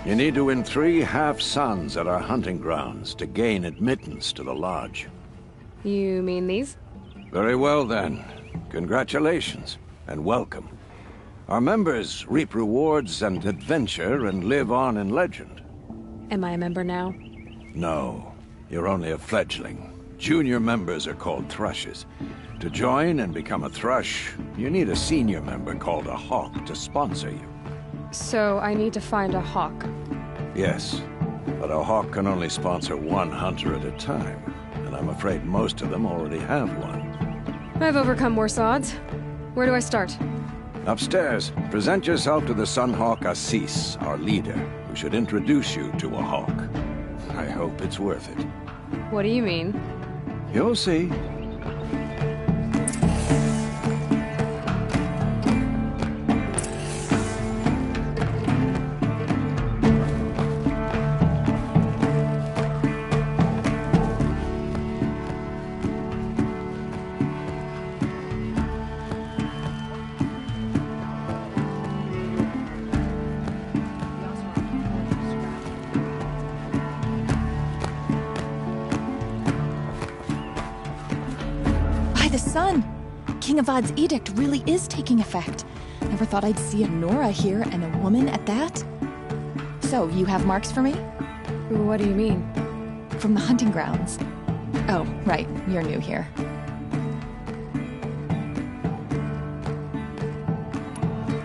You need to win 3 half-suns at our hunting grounds to gain admittance to the lodge. You mean these? Very well, then. Congratulations, and welcome. Our members reap rewards and adventure and live on in legend. Am I a member now? No, you're only a fledgling. Junior members are called thrushes. To join and become a thrush, you need a senior member called a hawk to sponsor you. So I need to find a hawk. Yes, but a hawk can only sponsor 1 hunter at a time, and I'm afraid most of them already have one. I've overcome worse odds. Where do I start? Upstairs, present yourself to the Sunhawk Assis, our leader, who should introduce you to a hawk. I hope it's worth it. What do you mean? You'll see. The sun! King Avad's edict really is taking effect. Never thought I'd see a Nora here, and a woman at that. So, you have marks for me? What do you mean? From the hunting grounds. Oh, right, you're new here.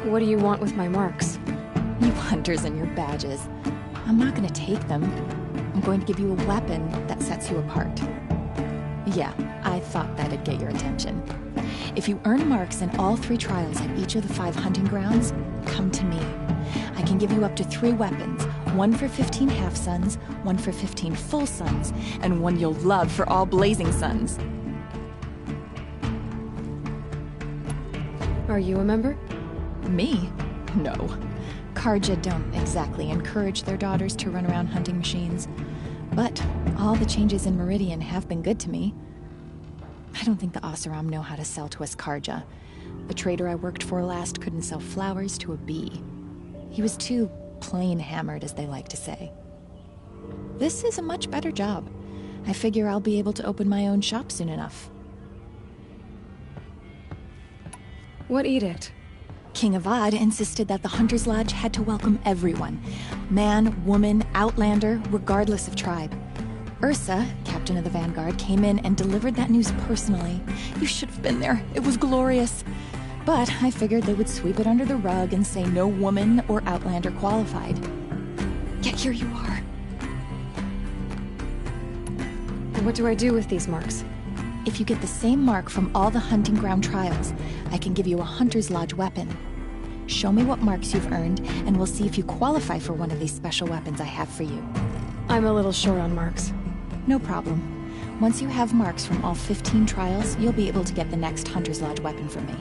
What do you want with my marks? You hunters and your badges. I'm not gonna take them. I'm going to give you a weapon that sets you apart. Yeah, I thought that'd get your attention. If you earn marks in all 3 trials at each of the 5 hunting grounds, come to me. I can give you up to 3 weapons, one for 15 half-suns, one for 15 full suns, and one you'll love for all blazing suns. Are you a member? Me? No. Karja don't exactly encourage their daughters to run around hunting machines. But all the changes in Meridian have been good to me. I don't think the Oseram know how to sell to us Karja. The trader I worked for last couldn't sell flowers to a bee. He was too plain hammered, as they like to say. This is a much better job. I figure I'll be able to open my own shop soon enough. What edict? King Avad insisted that the Hunter's Lodge had to welcome everyone. Man, woman, outlander, regardless of tribe. Ursa, captain of the Vanguard, came in and delivered that news personally. You should have been there. It was glorious. But I figured they would sweep it under the rug and say no woman or outlander qualified. Yet here you are. What do I do with these marks? If you get the same mark from all the hunting ground trials, I can give you a Hunter's Lodge weapon. Show me what marks you've earned, and we'll see if you qualify for one of these special weapons I have for you. I'm a little short on marks. No problem. Once you have marks from all 15 trials, you'll be able to get the next Hunter's Lodge weapon from me.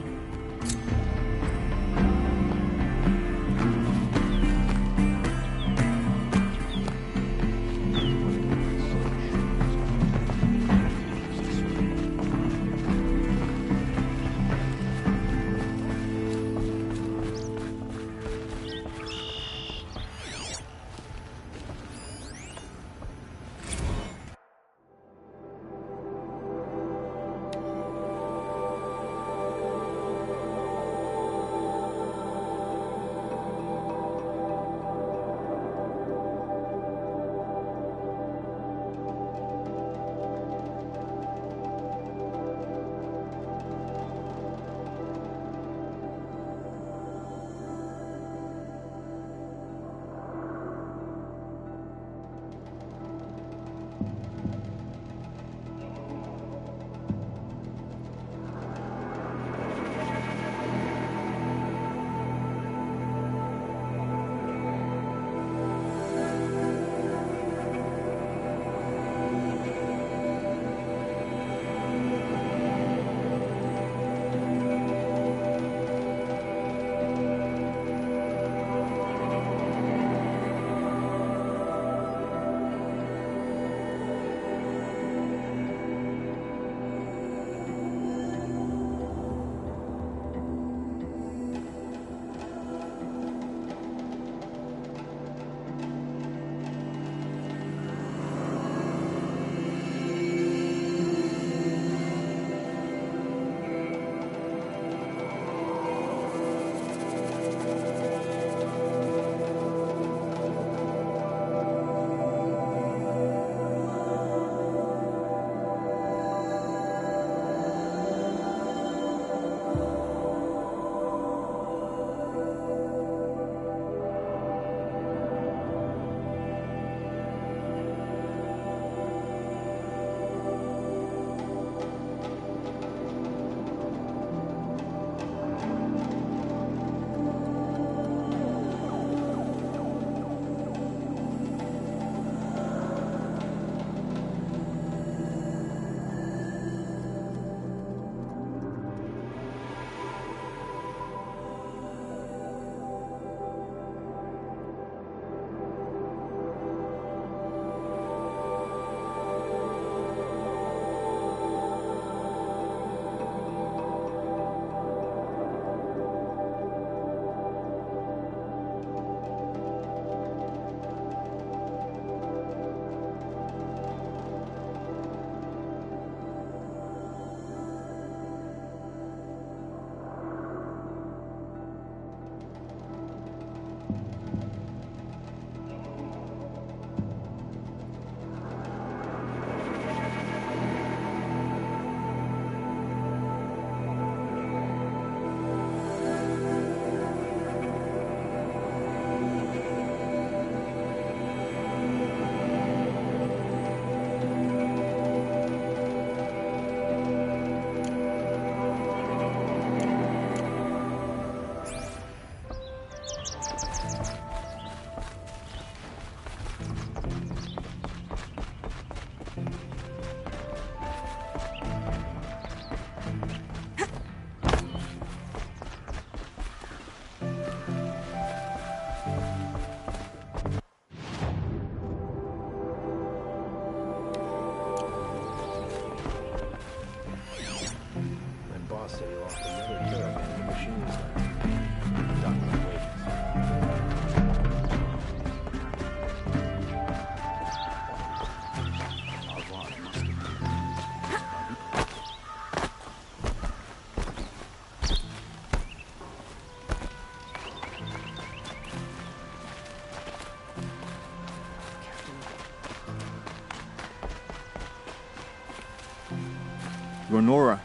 You're Nora.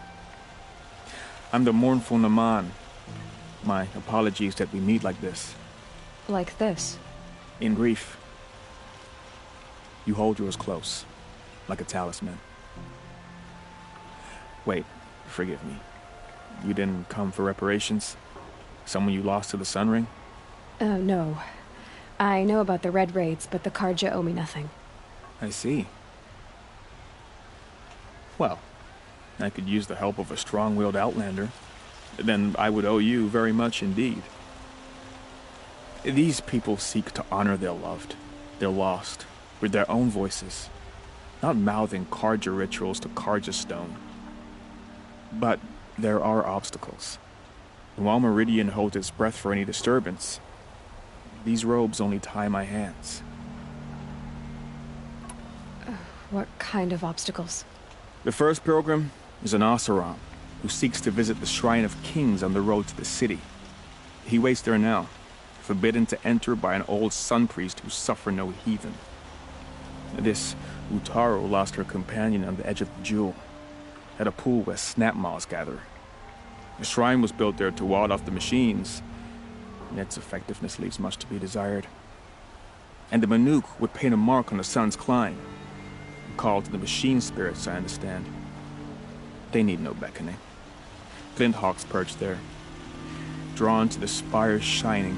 I'm the mournful Naman. My apologies that we meet like this. Like this? In grief. You hold yours close, like a talisman. Wait, forgive me. You didn't come for reparations? Someone you lost to the Sun Ring? No. I know about the Red Raids, but the Karja owe me nothing. I see. Well, I could use the help of a strong-willed outlander. Then I would owe you very much indeed. These people seek to honor their loved, their lost, with their own voices, not mouthing Karja rituals to Karja stone. But there are obstacles. And while Meridian holds its breath for any disturbance, these robes only tie my hands. What kind of obstacles? The first pilgrim is an Oseram, who seeks to visit the Shrine of Kings on the road to the city. He waits there now, forbidden to enter by an old sun priest who suffer no heathen. This Utaru lost her companion on the edge of the jewel, at a pool where snap moths gather. The shrine was built there to ward off the machines, yet its effectiveness leaves much to be desired. And the Manuk would paint a mark on the sun's climb, a call to the machine spirits, I understand. They need no beckoning. Flint hawks perch there, drawn to the spires shining.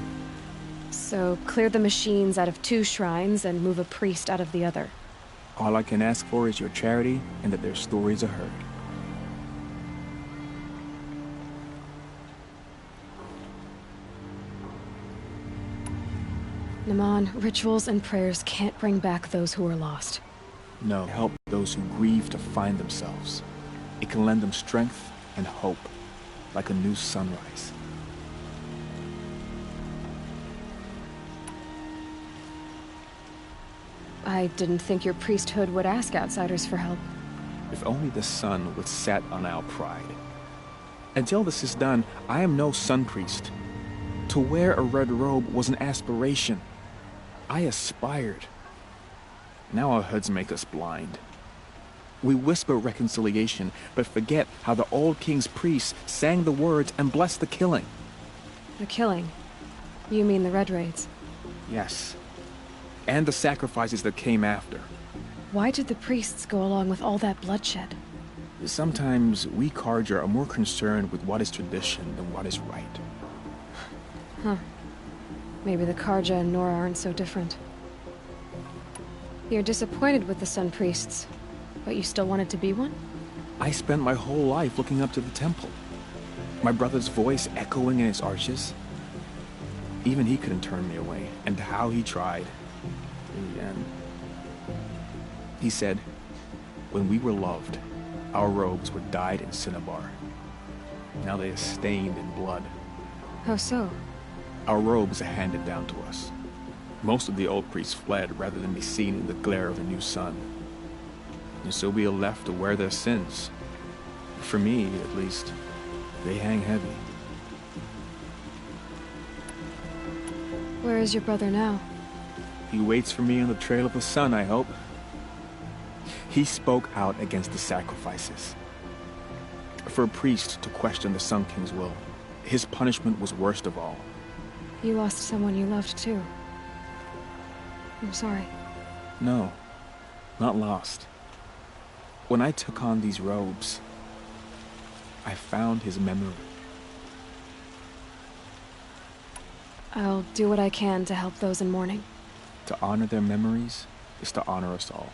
So, clear the machines out of 2 shrines and move a priest out of the other. All I can ask for is your charity and that their stories are heard. Naman, rituals and prayers can't bring back those who are lost. No, help those who grieve to find themselves. It can lend them strength and hope, like a new sunrise. I didn't think your priesthood would ask outsiders for help. If only the sun would set on our pride. Until this is done, I am no sun priest. To wear a red robe was an aspiration. I aspired. Now our hoods make us blind. We whisper reconciliation, but forget how the old king's priests sang the words and blessed the killing. The killing? You mean the Red Raids? Yes. And the sacrifices that came after. Why did the priests go along with all that bloodshed? Sometimes we Karja are more concerned with what is tradition than what is right. Huh. Maybe the Karja and Nora aren't so different. You're disappointed with the Sun Priests, but you still wanted to be one? I spent my whole life looking up to the temple. My brother's voice echoing in its arches. Even he couldn't turn me away, and how he tried. In the end, he said, when we were loved, our robes were dyed in cinnabar. Now they are stained in blood. How so? Our robes are handed down to us. Most of the old priests fled rather than be seen in the glare of a new sun. And so we are left to wear their sins. For me, at least, they hang heavy. Where is your brother now? He waits for me on the trail of the sun, I hope. He spoke out against the sacrifices. For a priest to question the Sun King's will, his punishment was worst of all. You lost someone you loved, too. I'm sorry. No, not lost. When I took on these robes, I found his memory. I'll do what I can to help those in mourning. To honor their memories is to honor us all.